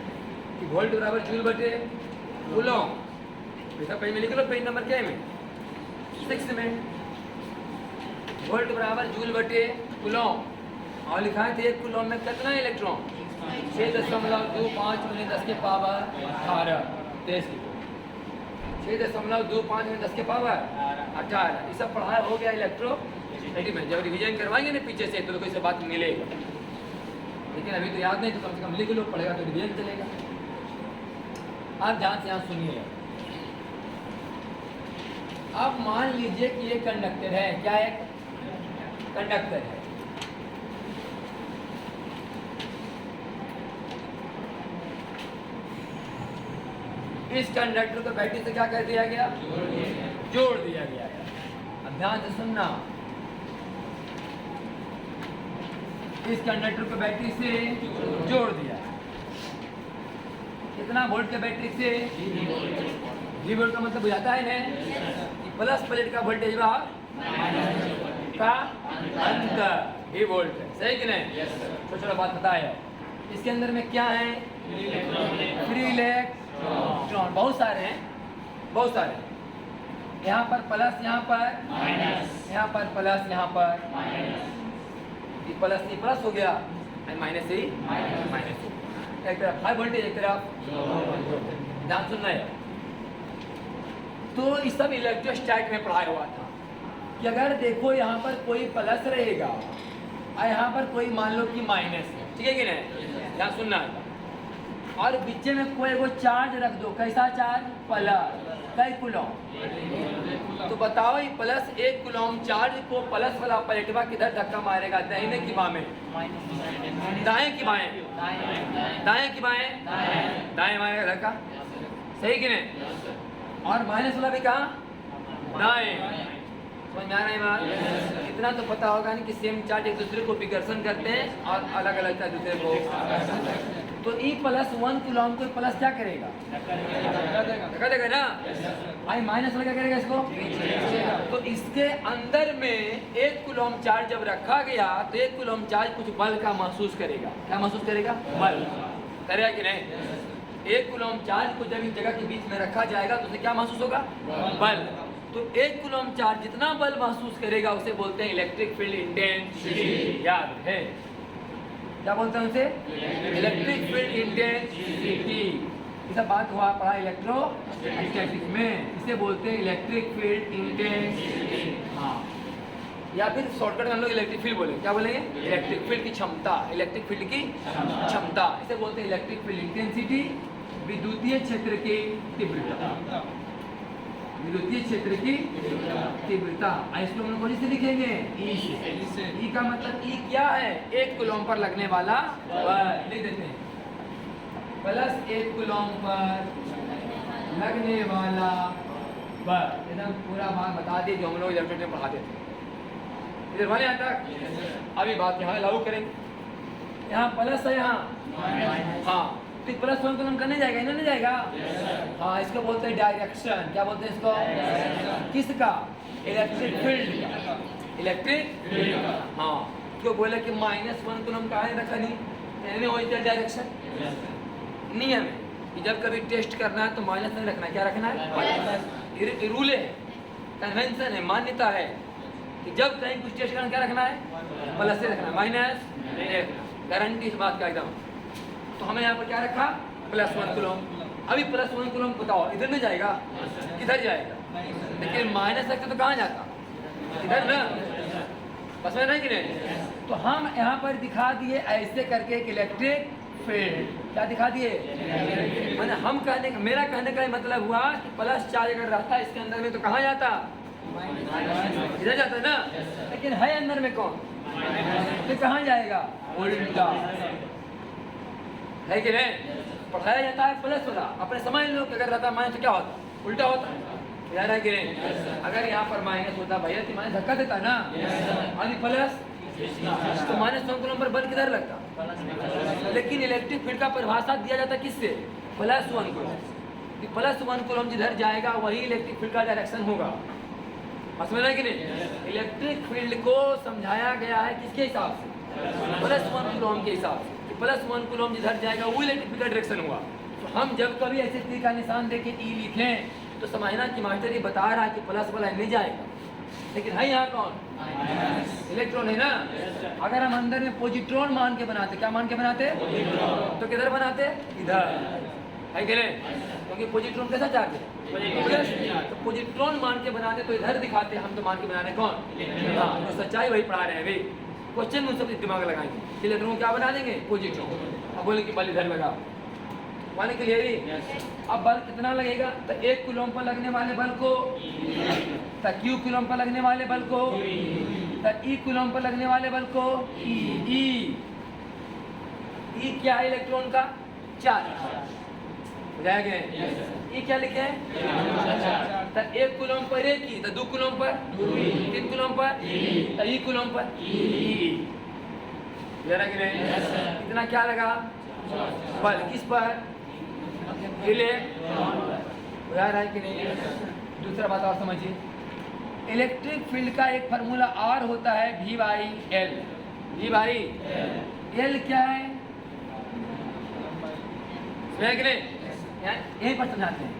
कि वोल्ट बराबर जूल बटे कूलॉम, वैसा पेज में लिख लो। पेज नंबर क्या है? 6 में वोल्ट बराबर जूल बटे कूलॉम, और लिखा है 1 कूलॉम में कितना इलेक्ट्रॉन? 6.25 × 10 के पावर 18। 6.25 × 10 के पावर 18। ये सब पढ़ाया हो गया इलेक्ट्रोसिटी में। जब रिवीजन करवाएंगे ना पीछे से तो कोई से बात मिलेगा, लेकिन अभी तो याद नहीं, तो कम से कम लिख लो, पढ़ेगा तो रिवीजन चलेगा। आप ध्यान से यहाँ सुनिए। अब मान लीजिए कि ये कंडक्टर है, क्या है? कंडक्टर है। इस कंडक्टर को बैटरी से क्या कर दिया गया? जोड़ दिया गया है। अब ध्यान से सुनना, इस कंडक्टर को बैटरी से जोड़ दिया। कितना वोल्ट के बैटरी से? 3 वोल्ट का मतलब बुझाता है ना, प्लस प्लेट का वोल्टेज भाग का अंतर ही वोल्ट है, सही कि नहीं? तो चलो बात बताया। इसके अंदर में क्या है? फ्री इलेक्ट्रॉन बहुत सारे हैं, बहुत सारे। यहाँ पर प्लस, यहाँ पर माइनस, यहाँ पर प्लस, यहाँ पर माइनस। प्लस नहीं प्लस हो गया, माइनस ही माइनस हो गया। एक तरफ हाई वोल्टेज, एक तरफ। ध्यान सुनना है। तो इस सब इलेक्ट्रोस्टैट में पढ़ाया हुआ था कि अगर देखो यहाँ पर कोई प्लस रहेगा और यहाँ पर कोई मान लो कि माइनस है, ठीक है कि नहीं? ध्यान सुनना है। और बीच में कोई वो चार्ज रख दो, कैसा चार्ज? प्लस। कई कूलॉम? तो बताओ ये प्लस 1 कूलॉम चार्ज को प्लस वाला प्लेटवा किधर धक्का मारेगा? दाहिने की बाएं में? दाएं की बाएं? दाएं की बाएं? दाएं मारेगा धक्का, सही कि नहीं? और माइनस वाला भी कहाँ? दाएं। समझ में आ रहा है बात? इतना तो पता होगा नहीं कि सेम चार्ज एक दूसरे को विकर्षण करते हैं और अलग अलग चार्ज दूसरे को। तो E +1 कूलॉम को प्लस क्या करेगा? धक्का देगा ना। आई माइनस वाला क्या करेगा इसको? तो इसके अंदर में 1 कूलॉम चार्ज जब रखा गया तो 1 कूलॉम चार्ज कुछ बल का महसूस करेगा। क्या महसूस करेगा? बल करेगा कि नहीं? 1 कूलॉम चार्ज को जब इस जगह के बीच में रखा जाएगा तो उसे क्या महसूस होगा? बल। तो 1 कूलम चार्ज जितना बल महसूस करेगा उसे बोलते हैं इलेक्ट्रिक फील्ड इंटेंसिटी। याद है क्या बोलते हैं उसे? Electric field intensity. इस बात हुआ पढ़ा इलेक्ट्रोस्टैटिक में, इसे बोलते हैं इलेक्ट्रिक फील्ड इंटेंसिटी। हाँ, या फिर शॉर्टकट में हम लोग इलेक्ट्रिक फील्ड बोलेंगे। क्या बोलेंगे? इलेक्ट्रिक फील्ड की क्षमता, इलेक्ट्रिक फील्ड की क्षमता, इसे बोलते हैं इलेक्ट्रिक फील्ड इंटेंसिटी। विद्युतीय क्षेत्र की तीव्रता, विद्युतीय क्षेत्र की तीव्रता। इसको हम लोग कौन से लिखेंगे? ई से। ई का मतलब ई क्या है? 1 कूलम पर लगने वाला बल। लिख देते हैं प्लस 1 कूलम पर लगने वाला बल। एकदम पूरा बात बता दिए जो हम लोग इलेक्ट्रिक में पढ़ाते थे। इधर वाले यहाँ तक। अभी बात यहाँ लागू करेंगे। यहाँ प्लस है, यहाँ हाँ, तो प्लस 1 कूलम करने जाएगा, इन्होंने जाएगा। हाँ, इसको बोलते हैं डायरेक्शन। क्या बोलते हैं इसको? किसका? इलेक्ट्रिक फील्ड का। इलेक्ट्रिक फील्ड का। हाँ, क्यों बोले कि -1 कूलम का है रखा नहीं, हो जाए डायरेक्शन। नियम है कि जब कभी टेस्ट करना है तो माइनस नहीं रखना। क्या रखना है? रूल है, कन्वेंशन है, मान्यता है कि जब कहीं कुछ टेस्ट करना क्या रखना है? प्लस से रखना, माइनस गारंटी इस बात का एकदम। तो हमें यहाँ पर क्या रखा? +1 कूलम। अभी +1 कूलम बताओ, इधर नहीं जाएगा, इधर जाएगा। लेकिन माइनस रखते तो कहाँ जाता? इधर ना, बस में नहीं कि नहीं? तो हम यहाँ पर दिखा दिए ऐसे करके एक इलेक्ट्रिक फील्ड। क्या दिखा दिए? मैंने हम कहने का, मेरा कहने का मतलब हुआ कि प्लस चार्ज अगर रहता है इसके अंदर में तो कहाँ जाता? इधर जाता है ना। लेकिन है अंदर में कौन? तो कहाँ जाएगा? उल्टा है कि नहीं? पढ़ाया जाता है प्लस वाला, अपने समझ लो कि अगर रहता माइनस तो क्या होता? उल्टा होता। याद है कि नहीं? अगर यहाँ पर माइनस होता भैया तो माइनस धक्का देता ना। अभी प्लस तो -1 कूलम पर बल किधर लगता? लेकिन इलेक्ट्रिक फील्ड का परिभाषा दिया जाता किससे? +1 कूलम। +1 कूलम जिधर जाएगा वही इलेक्ट्रिक फील्ड का डायरेक्शन होगा। समझ रहे कि नहीं? इलेक्ट्रिक फील्ड को समझाया गया है किसके हिसाब से? +1 कूलम के हिसाब से। +1 कूलम जिधर जाएगा वो इलेक्ट्रिक फील्ड का डायरेक्शन हुआ। तो हम जब कभी ऐसे तीर का निशान देके ई लिखें तो समझना कि मास्टर ये बता रहा है कि प्लस वाला नहीं जाएगा। लेकिन है यहाँ कौन? इलेक्ट्रॉन है ना। अगर हम अंदर में पॉजिट्रॉन मान के बनाते, क्या मान के बनाते? तो किधर बनाते? इधर, है कि नहीं? क्योंकि पॉजिट्रॉन कैसा चार्ज है? तो पॉजिट्रॉन मान के बनाते तो इधर दिखाते, हम तो मान के बनाने कौन? हाँ, तो सच्चाई वही पढ़ा रहे हैं अभी। क्वेश्चन में सब दिमाग लगाएंगे। इलेक्ट्रॉन क्या बना देंगे? पॉजिट्रॉन। अब बोले कि बल इधर लगा, माने क्लियर ही। अब बल कितना लगेगा? तो 1 कूलम पर लगने वाले बल को, तो Q कूलम पर लगने वाले बल को, तो E कूलम पर लगने वाले बल को E क्या है? इलेक्ट्रॉन का चार्ज। बुझाया गया? E क्या लिखे हैं? तो 1 कूलम पर E, तो 2 कूलम पर, 3 कूलम पर, तो E कूलम पर E। इतना क्या लगा? बल किस पर? इलेक्ट्रॉन। बुझा रहा है कि नहीं? दूसरा बात और समझिए, इलेक्ट्रिक फील्ड का एक फार्मूला R होता है V/L। V/L क्या है? समझ कि नहीं? यहीं पर समझाते हैं।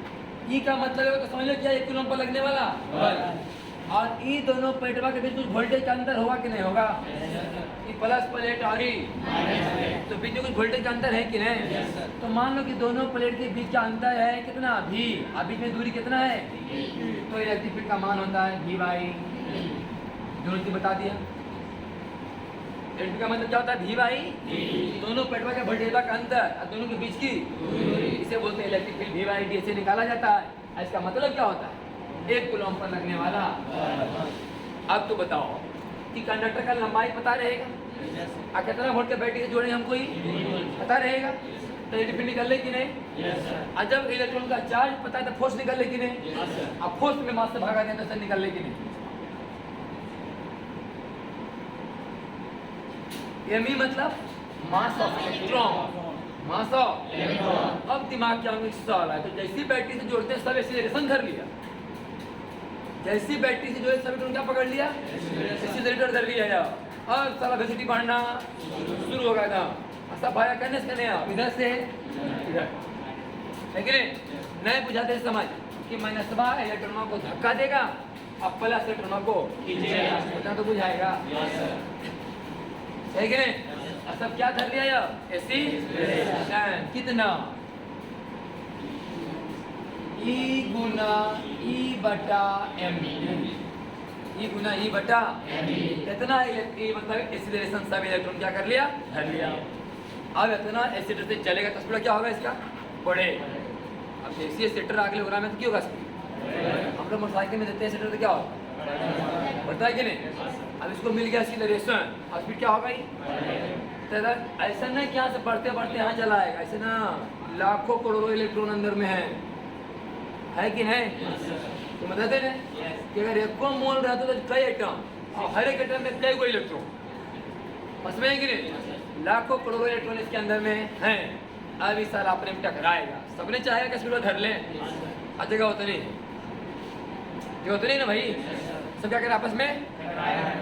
E का मतलब है तो समझ लो क्या? 1 कूलम पर लगने वाला बल। और E दोनों प्लेटवा के बीच कुछ वोल्टेज का अंतर होगा कि नहीं होगा? E प्लस प्लेट और E, तो बीच में कुछ वोल्टेज का अंतर है कि नहीं? तो मान लो कि दोनों प्लेट के बीच का अंतर है कितना? V। अब बीच में दूरी कितना है? तो इलेक्ट्रिक फील्ड का मान होता है V/, दोनों चीज बता दिया। इलेक्ट्रिक का मतलब क्या होता है? V/, दोनों प्लेटवा के वोल्टेज का अंतर और दोनों के बीच की, इसे बोलते हैं इलेक्ट्रिक फील्ड। V/D से निकाला जाता है। इसका मतलब क्या होता है? 1 कूलम पर लगने वाला। अब तो बताओ कि कंडक्टर का लंबाई पता रहेगा और कितना वोल्ट के बैटरी से जोड़ेंगे हमको ही पता रहेगा। तो इलेक्ट्रिक निकल ले कि नहीं? और जब इलेक्ट्रॉन का चार्ज पता है तो फोर्स निकल ले कि नहीं? अब फोर्स में मास से भागा देने से निकल ले कि नहीं? एमई मतलब mass of electron, mass of electron. अब दिमाग क्या होगा? सवाल है। तो जैसी बैटरी से जोड़ते हैं सब एक्सीलरेशन धर लिया, जैसी बैटरी से जो है सब इलेक्ट्रॉन क्या पकड़ लिया? एक्सीलरेटर धर लिया यार। और सारा वेलोसिटी बढ़ना शुरू होगा था। सब भाया करने से इधर से इधर, लेकिन नहीं बुझाते समझ इसके माइनसवा इलेक्ट्रॉनों को धक्का देगा और प्लस इलेक्ट्रॉनों को खींचेगा। तो बुझाएगा सही कि नहीं? सब क्या धर लिया यार? एक्सीलरेशन कितना? E गुना E बटा m, E गुना E बटा इतना मतलब एक्सीलरेशन सब इलेक्ट्रॉन क्या कर लिया? धर लिया। अब इतना एक्सीलरेशन से चलेगा तो स्पीड क्या होगा इसका? बढ़े। अब जैसे एक्सीलरेटर अगले प्रोग्राम में तो क्या होगा स्पीड? हम लोग मोटरसाइकिल में देते हैं एक्सीलरेटर तो क्या होगा? बढ़ता है कि नहीं? अब इसको मिल गया एक्सीलरेशन और स्पीड क्या होगा? ऐसा नहीं कि यहाँ से बढ़ते बढ़ते यहाँ चला आएगा, ऐसे ना लाखों करोड़ों इलेक्ट्रॉन अंदर में है कि नहीं? तो मतलब है कि अगर एक को मोल रहता तो कई एटम और हर एक एटम में कई को इलेक्ट्रॉन उसमें है कि नहीं? लाखों करोड़ों इलेक्ट्रॉन इसके अंदर में हैं। अब इस साल आपने में टकराएगा, सबने चाहेगा कि स्पीड धर लें, जगह होता नहीं, जो होता नहीं ना भाई, सब क्या करें आपस में?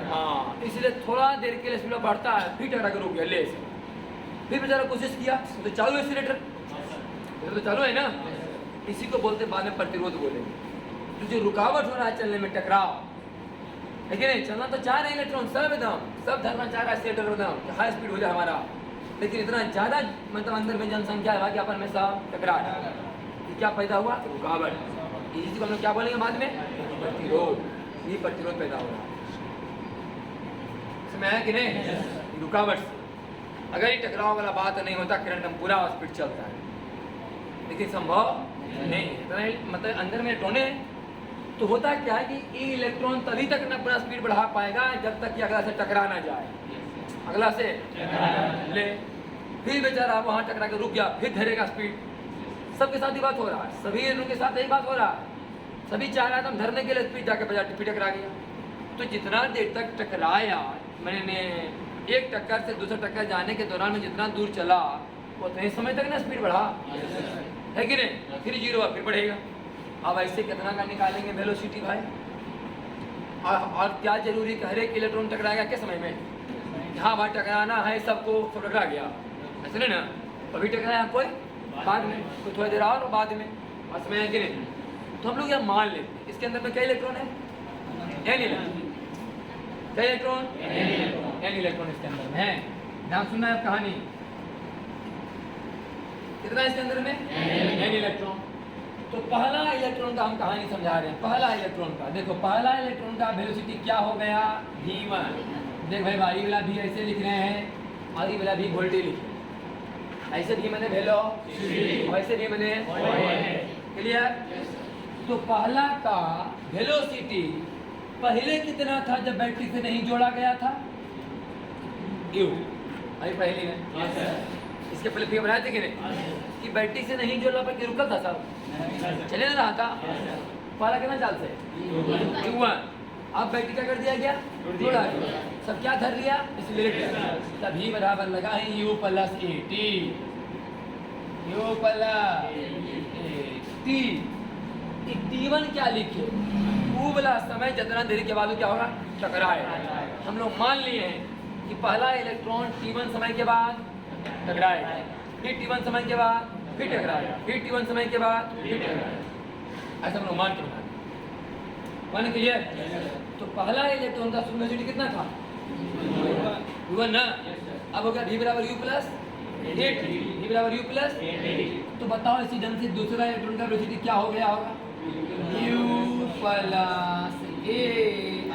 हाँ, इसलिए थोड़ा देर के लिए स्पीड बढ़ता है, फिर टकरा के रुक गया ले से। फिर बेचारा कोशिश किया तो चालू है एक्सीलरेटर, तो चालू है ना, इसी को बोलते बाद में प्रतिरोध बोलेंगे। तो जो रुकावट हो रहा है चलने में, टकराव है कि नहीं? चलना तो चाह रहे इलेक्ट्रॉन सब एकदम, सब धरना चाह रहा है एक्सीलरेटर एकदम हाई स्पीड हो जाए हमारा, लेकिन इतना ज़्यादा मतलब अंदर में जनसंख्या है कि अपन में सब टकरा है। क्या पैदा हुआ? रुकावट। इसी को हम लोग क्या बोलेंगे बाद में? प्रतिरोध। ये प्रतिरोध पैदा हो रहा है इसमें है कि नहीं? रुकावट से। अगर ये टकराव वाला बात नहीं होता करंट हम पूरा स्पीड चलता है, लेकिन संभव नहीं है। मतलब अंदर में इलेक्ट्रॉन है तो होता क्या है कि ये इलेक्ट्रॉन तभी तक न अपना स्पीड बढ़ा पाएगा जब तक कि अगला से टकरा ना जाए, अगला से ले, फिर बेचारा वहाँ टकरा के रुक गया, फिर धरेगा स्पीड। सबके साथ ही बात हो रहा है, सभी के साथ यही बात हो रहा है। सभी चाह रहा था हम धरने के लिए, स्पीड जाके बजा फिर टकरा गया। तो जितना देर तक टकराया, मैंने एक टक्कर से दूसरा टक्कर जाने के दौरान में जितना दूर चला उतने समय तक ना स्पीड बढ़ा है कि नहीं? फिर जीरो फिर बढ़ेगा। अब ऐसे कितना का निकालेंगे वेलोसिटी भाई? और क्या जरूरी है? हर एक इलेक्ट्रॉन टकराएगा किस समय में? हाँ भाई टकराना है सबको, सब टकरा गया ऐसे नहीं ना, अभी टकराया कोई बाद में, कोई थोड़ी देर और बाद में, समय है कि नहीं? तो हम लोग यह मान लेते हैं इसके अंदर में कई इलेक्ट्रॉन है? कई इलेक्ट्रॉन? एन इलेक्ट्रॉन इसके अंदर में है। ध्यान सुनना है कहानी, कितना इसके अंदर में? An electron. तो पहला इलेक्ट्रॉन का हम कहानी समझा रहे हैं। पहला इलेक्ट्रॉन का देखो, पहला इलेक्ट्रॉन का वेलोसिटी क्या हो गया? v1। देख भाई, भाई वाला भी ऐसे लिख रहे हैं, आगे वाला भी वोल्टेज लिख रहे हैं, ऐसे भी मैंने वेलो, वैसे भी मैंने क्लियर। तो पहला का वेलोसिटी पहले कितना था जब बैटरी से नहीं जोड़ा गया था? यू अभी पहले में इसके पहले फिर बनाए थे कि नहीं कि बैटरी से नहीं जोड़ा पर रुका था, सब चले ना रहा था। पहला कितना चाल से? U1। अब बैटरी क्या कर दिया गया? जोड़ा गया, सब क्या धर लिया? इसलिए तभी बराबर लगा है U plus AT, U plus AT। T1 क्या लिखे? वो वाला समय जितना देरी के बाद क्या होगा? टकराए। हम लोग मान लिए हैं कि पहला इलेक्ट्रॉन T1 समय के बाद टकराएगा, फिर T1 समय के बाद फिर टकराएगा, फिर T1 समय के बाद फिर टकराएगा, ऐसा हम लोग मान के माने क्लियर। तो पहला इलेक्ट्रॉन का वेलोसिटी कितना था? U1 ना। अब हो गया V बराबर U प्लस AT, V बराबर U प्लस AT। तो बताओ इसी ढंग से दूसरा इलेक्ट्रॉन का वेलोसिटी क्या हो गया होगा? U plus A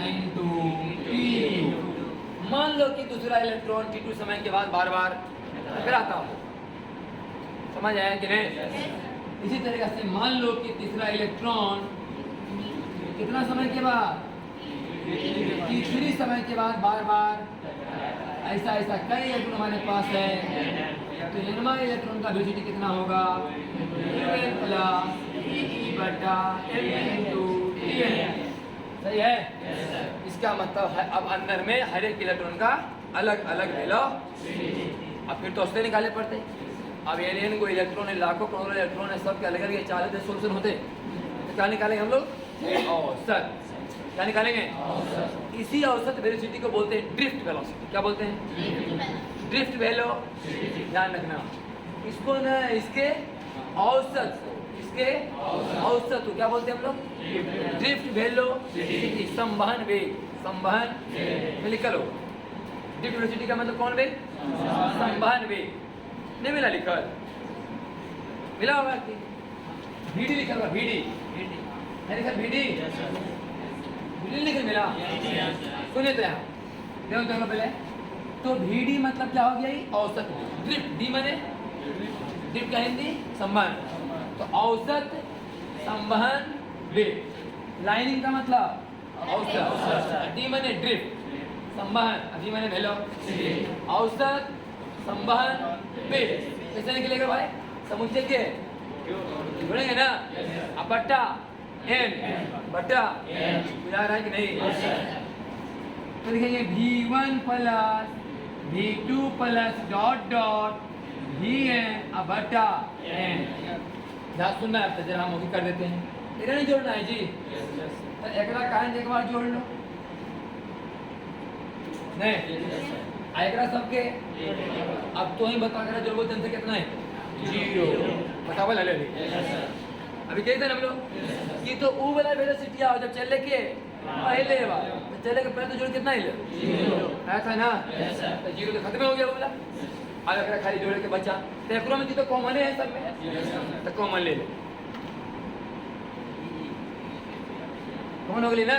into T। मान लो कि दूसरा इलेक्ट्रॉन T2 समय के बाद बार बार टकराता हो, समझ आया कि नहीं? इसी तरीके से मान लो कि तीसरा इलेक्ट्रॉन कितना समय के बाद? T3 समय के बाद बार बार ऐसा ऐसा कई इलेक्ट्रॉन हमारे पास है। तो इनमें इलेक्ट्रॉन का वेलोसिटी कितना होगा? UN प्लस EE बटा M इंटू TN। सही है? इसका मतलब है अब अंदर में हर एक इलेक्ट्रॉन का अलग अलग वेलोसिटी। अब फिर तो उससे निकाले पड़ते। अब एलियन को इलेक्ट्रॉन है, लाखों करोड़ों इलेक्ट्रॉन है, सब के अलग अलग 40 सोल्यूशन होते, तो क्या निकालेंगे हम लोग? औसत। क्या निकालेंगे? इसी औसत वेलोसिटी को बोलते हैं ड्रिफ्ट वेलोसिटी। क्या बोलते हैं? Drift velocity. ध्यान रखना इसको ना, इसके औसत उसके औसत को क्या बोलते हैं हम लोग? ड्रिफ्ट वेलोसिटी, संवहन वेग, संवहन में लिखा लो। ड्रिफ्ट वेलोसिटी का मतलब कौन वेग? संवहन वेग। नहीं मिला लिखल? मिला होगा कि VD लिखा होगा, VD है लिखा, VD लिखल मिला? सुनिए तो यहाँ देखो देखो पहले तो VD मतलब क्या हो गया? ये औसत। ड्रिफ्ट, डी माने ड्रिफ्ट क्या हिंदी? संवहन। तो औसत संवहन वेग। लाइनिंग का मतलब औसत, डी माने ड्रिफ्ट, संवहन, डी माने वेलो, औसत संवहन वेग। कैसे निकलेगा भाई? समुच्चय के जोड़ेंगे ना, अब बट्टा n बट्टा बुझा रहा है कि नहीं? तो लिखेंगे V1 plus V2 plus dot dot Vn अब बट्टा n। ध्यान सुनना है, तो जरा हम भी कर देते हैं, इधर नहीं जोड़ना है जी। तो एकरा काहे एक बार जोड़ लो, नहीं एकरा सबके अब तो ही बता कर जोड़ो, जन से कितना है? 0। बताओ ले ले अभी कहते हैं हम लोग कि तो ऊ वाला वेलोसिटी आओ जब चले के पहले बार तो चले के पहले तो जोड़ कितना ही ले? 0 ऐसा ना, तो 0 तो खत्म हो गया वो वाला। अब अगर खाली जोड़ के बचा तो एकरो में तो कॉमन है सब में, तो कॉमन ले ले, कॉमन हो गई ना।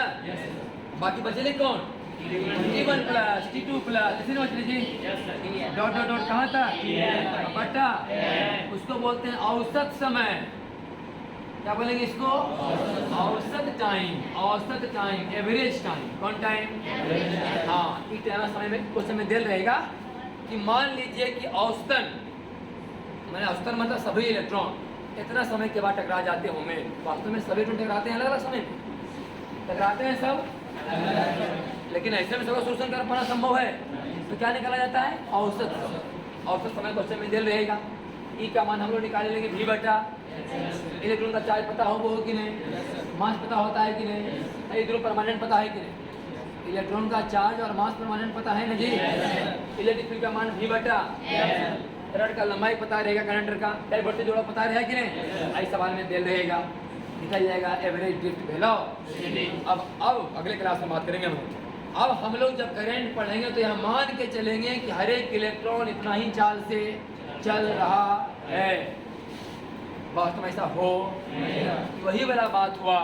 बाकी बचले कौन? T1 प्लस T2 प्लस, इसी में बचले जी डॉट डॉट डॉट कहाँ था? बट्टा, उसको बोलते हैं औसत समय। क्या बोलेंगे इसको? औसत टाइम, औसत टाइम, एवरेज टाइम। कौन टाइम? हाँ, इतना समय में कुछ समय दिल रहेगा कि मान लीजिए कि औसतन, मैंने औसतन मतलब सभी इलेक्ट्रॉन इतना समय के बाद टकरा जाते होंगे। वास्तव में सभी इलेक्ट्रॉन टकराते हैं अलग अलग समय में, टकराते हैं सब, लेकिन ऐसे में सबका शोषण कर पाना संभव है। तो क्या निकाला जाता है? औसत। औसत समय क्वेश्चन में दिल रहेगा। ई का मान हम लोग निकाले लेंगे V बटा इलेक्ट्रॉन का चार्ज पता हो वो कि नहीं, मास पता होता है कि नहीं, इधर परमानेंट पता है कि नहीं? इलेक्ट्रॉन का चार्ज और मास परमानेंट पता है ना जी। इलेक्ट्रिक फील्ड का मान V बटा, रड का लंबाई पता रहेगा, कंडक्टर का डाइवर्सिटी जोड़ा पता रहेगा कि नहीं? आई सवाल में दिल रहेगा, लिखा जाएगा एवरेज ड्रिफ्ट वेलोसिटी। अब अगले क्लास में बात करेंगे हम। अब हम लोग जब करंट पढ़ेंगे तो यह मान के चलेंगे कि हर एक इलेक्ट्रॉन इतना ही चाल से चल रहा है। वास्तव में ऐसा हो वही वाला बात हुआ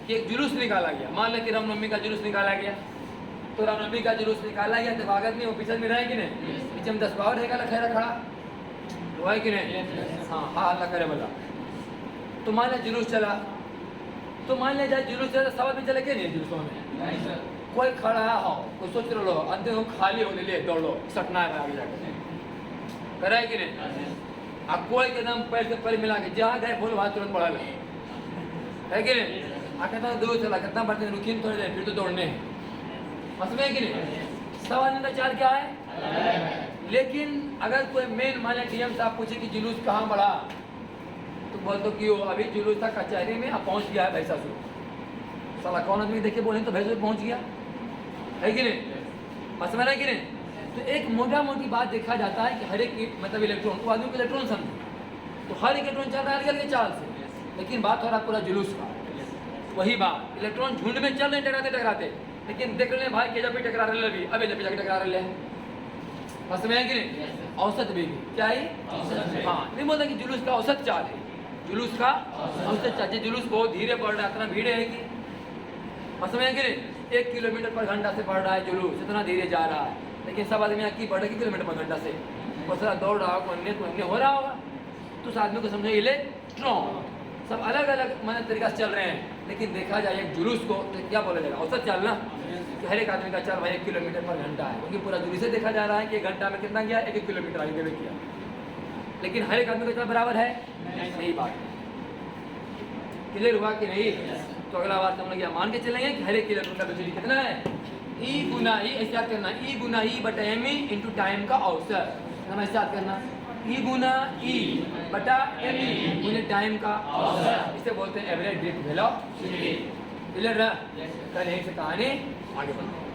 कि एक जुलूस निकाला गया। मान लो कि रामनवमी का जुलूस निकाला गया, तो रामनवमी का जुलूस निकाला गया तो स्वागत में वो पीछे में रहे कि नहीं? पीछे में 10 बार रहेगा खैरा खड़ा, वो है कि नहीं? हाँ हाँ अल्लाह करे बोला। तो मान लिया जुलूस चला, तो मान लिया जाए जुलूस चला, सवाल भी चले के नहीं जुलूसों में? कोई खड़ा हो, कोई सोच लो, अंदर हो खाली होने ले दौड़ो, सटना है आगे जाकर, करा है कि नहीं? अब कोई एकदम पैर से पैर मिला के जहाँ गए बोलो वहाँ तुरंत बढ़ा ले, है कि नहीं? कहता दूर चला, कितना बढ़ते रुकिन थोड़ी देर फिर तो दौड़ने हैं, मसले है कि नहीं? सवाल का चार क्या है? लेकिन अगर कोई मेन माने DM साहब पूछे कि जुलूस कहाँ बढ़ा, तो बोल दो कि वो अभी जुलूस था कचहरी में, अब पहुँच गया है भैंसासुर। साला कौन आदमी देखे बोले तो भैंसासुर पहुँच गया, है कि नहीं? मसला है कि नहीं? तो एक मोटा मोटी बात देखा जाता है कि हर एक मतलब इलेक्ट्रॉन को आदमी को इलेक्ट्रॉन समझे, तो हर एक इलेक्ट्रॉन चल रहा है अलग चाल से, लेकिन बात हो रहा पूरा जुलूस का। वही बात, इलेक्ट्रॉन झुंड में चल रहे टकराते टकराते, लेकिन देख रहे भाई के जब भी टकरा रहे अभी अभी जब टकरा रहे हैं, बस में है कि नहीं? औसत भी क्या है? हाँ, नहीं बोलता कि जुलूस का औसत चाल है, जुलूस का औसत चाल। जुलूस बहुत धीरे बढ़ रहा है, इतना भीड़ है कि बस में है कि नहीं? 1 किलोमीटर पर घंटा से बढ़ रहा है जुलूस, इतना धीरे जा रहा है, लेकिन सब आदमी यहाँ की बढ़ रहा किलोमीटर पर घंटा से, और सारा दौड़ रहा होगा, अन्य हो रहा होगा। तो उस आदमी को समझे इलेक्ट्रॉन सब अलग अलग मतलब तरीका से चल रहे हैं, लेकिन देखा जाए एक जुलूस को तो क्या बोला जाएगा? औसत चलना। कि हर एक आदमी का चल भाई 1 किलोमीटर पर घंटा है, क्योंकि पूरा जुलूस से देखा जा रहा है कि 1 घंटा में कितना गया, 1 किलोमीटर आगे किया, लेकिन हर एक आदमी का चल बराबर है, सही बात है। क्लियर हुआ कि नहीं? तो अगला बात हम लोग यह मान के चलेंगे कि हर एक इलेक्ट्रॉन का वेलोसिटी कितना है? E गुना E, ऐसे याद करना, E गुना E बटा ME इंटू टाइम का औसत, हमें ऐसे याद करना, E गुना E बटा ME गुने टाइम का औसत, इसे बोलते हैं एवरेज ड्रिफ्ट वेलोसिटी। क्लियर ना? कल यहीं से कहानी आगे बढ़ते हैं।